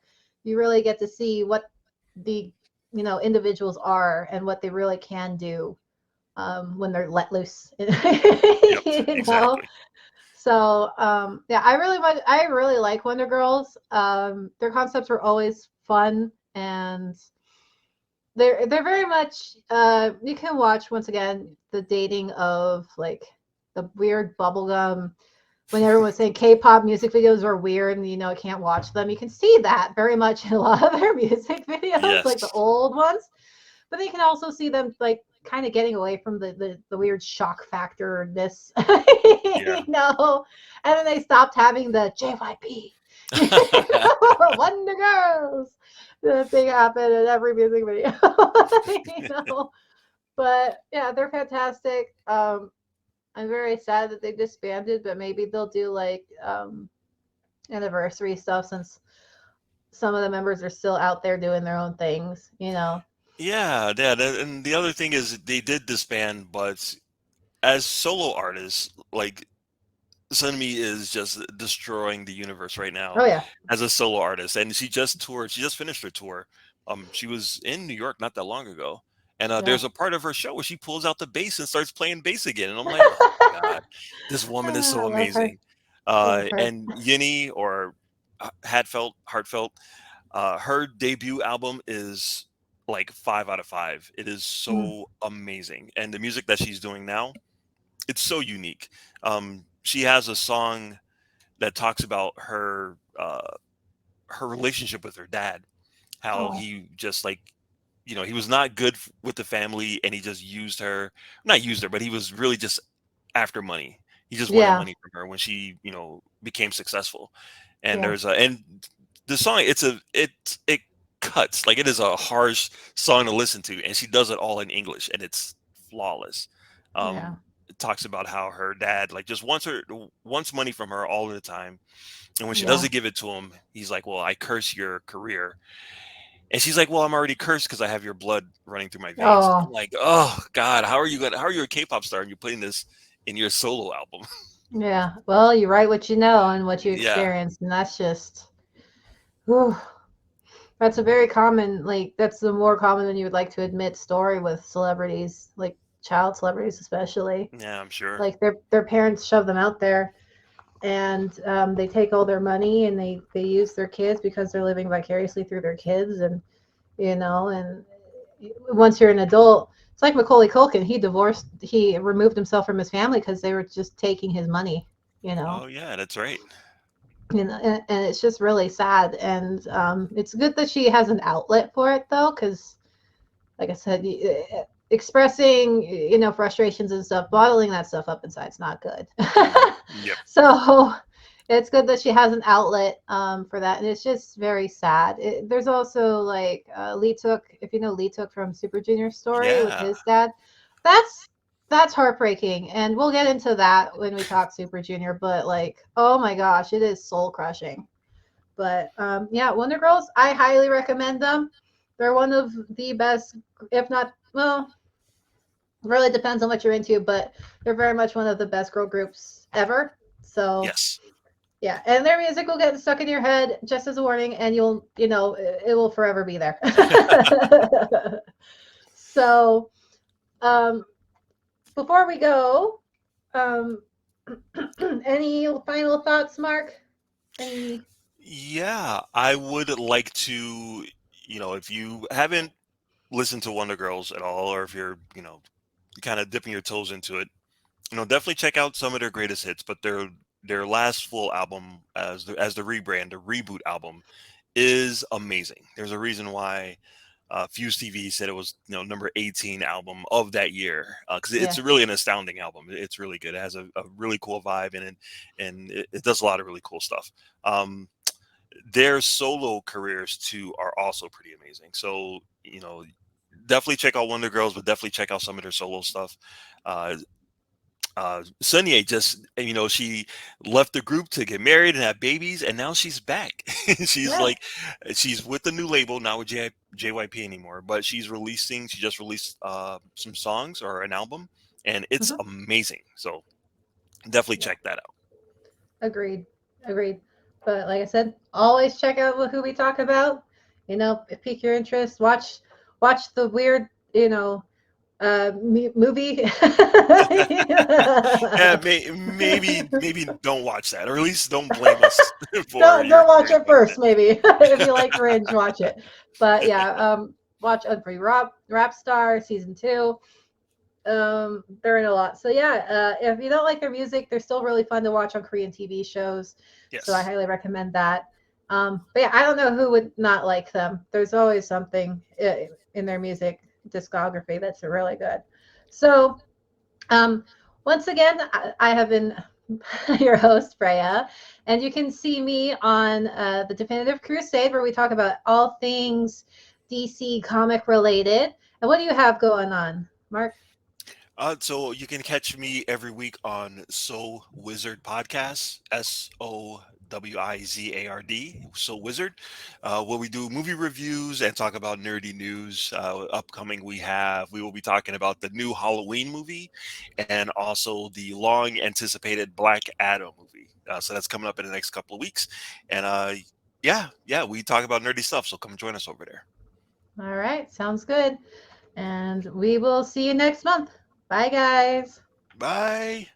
you really get to see what the individuals are and what they really can do when they're let loose. Yep. Exactly. So yeah, I really like Wonder Girls. Their concepts were always fun, and they're very much you can watch once again the dating of like the weird bubblegum. When everyone's saying K-pop music videos are weird and can't watch them, you can see that very much in a lot of their music videos, like the Yes. old ones. But then you can also see them like kind of getting away from the weird shock factor-ness, Yeah. And then they stopped having the JYP, Wonder Girls. The thing happened in every music video, But yeah, they're fantastic. I'm very sad that they disbanded, but maybe they'll do like anniversary stuff since some of the members are still out there doing their own things, Yeah, yeah. And the other thing is they did disband, but as solo artists, like Sunmi is just destroying the universe right now Oh yeah. as a solo artist, and she just toured. She just finished her tour. She was in New York not that long ago, and Yeah. there's a part of her show where she pulls out the bass and starts playing bass again, and I'm like, oh my god, this woman is I so love her. amazing. Love her. And Yini or Heartfelt, her debut album is like 5 out of 5. It is Mm. so amazing, and the music that she's doing now, it's so unique. She has a song that talks about her relationship with her dad, how Oh, he just like he was not good with the family, and he just not used her, but he was really just after money. He just wanted yeah. money from her when she became successful. And Yeah. the song, it cuts, like it is a harsh song to listen to, and she does it all in English, and it's flawless. Yeah. It talks about how her dad like just wants money from her all the time, and when she Yeah. doesn't give it to him, he's like, well, I curse your career. And she's like, well, I'm already cursed because I have your blood running through my veins. I'm Oh, like, oh god, how are you a K-pop star and you're putting this in your solo album? yeah. Well, you write what you know and what you Yeah. experience, and that's just, whew, that's a very common, like, that's the more common than you would like to admit story with celebrities, like child celebrities especially. Yeah, I'm sure. Like their parents shove them out there, and they take all their money and they use their kids because they're living vicariously through their kids, and and once you're an adult, it's like Macaulay Culkin. He removed himself from his family because they were just taking his money, you know. Oh yeah, that's right. And it's just really sad. And it's good that she has an outlet for it though, because like I said, expressing frustrations and stuff, bottling that stuff up inside is not good. Yep. So it's good that she has an outlet for that, and it's just very sad. There's also like Lee Took, if you know Lee Took from Super Junior story with Yeah. his dad. That's heartbreaking, and we'll get into that when we talk Super Junior. But like, oh my gosh, it is soul crushing. But yeah, Wonder Girls, I highly recommend them. They're one of the best, if not, well, really depends on what you're into, but they're very much one of the best girl groups ever. So Yes. yeah, and their music will get stuck in your head, just as a warning, and it will forever be there. So before we go, um, any final thoughts, Mark? Any? Yeah, I would like to, if you haven't listened to Wonder Girls at all, or if you're, kind of dipping your toes into it, definitely check out some of their greatest hits. But their last full album as the rebrand, the reboot album, is amazing. There's a reason why Fuse TV said it was number 18 album of that year, because it's Yeah. really an astounding album. It's really good. It has a really cool vibe in it, and it does a lot of really cool stuff. Their solo careers too are also pretty amazing. So definitely check out Wonder Girls, but definitely check out some of their solo stuff. Sunye just, she left the group to get married and have babies, and now she's back. She's Yeah. like, she's with the new label, not with JYP anymore, but she just released some songs or an album, and it's Mhm. amazing. So definitely check that out. Agreed. But like I said, always check out who we talk about. Pique your interest. Watch the weird, movie. Yeah, maybe don't watch that, or at least don't blame us for Don't your watch experience it watching first, maybe if you like cringe, watch it. But yeah, watch Unfree Rap Star season 2. They're in a lot. So yeah, if you don't like their music, they're still really fun to watch on Korean TV shows. Yes. So I highly recommend that. But yeah, I don't know who would not like them. There's always something in their music discography that's really good. So once again, I have been your host, Freyja, and you can see me on the Definitive Crusade, where we talk about all things DC comic related. And what do you have going on, Mark? So you can catch me every week on So Wizard Podcast, SOWIZARD, So Wizard, where we do movie reviews and talk about nerdy news. Upcoming, we will be talking about the new Halloween movie and also the long anticipated Black Adam movie. So that's coming up in the next couple of weeks. And yeah, we talk about nerdy stuff. So come join us over there. All right, sounds good. And we will see you next month. Bye, guys. Bye.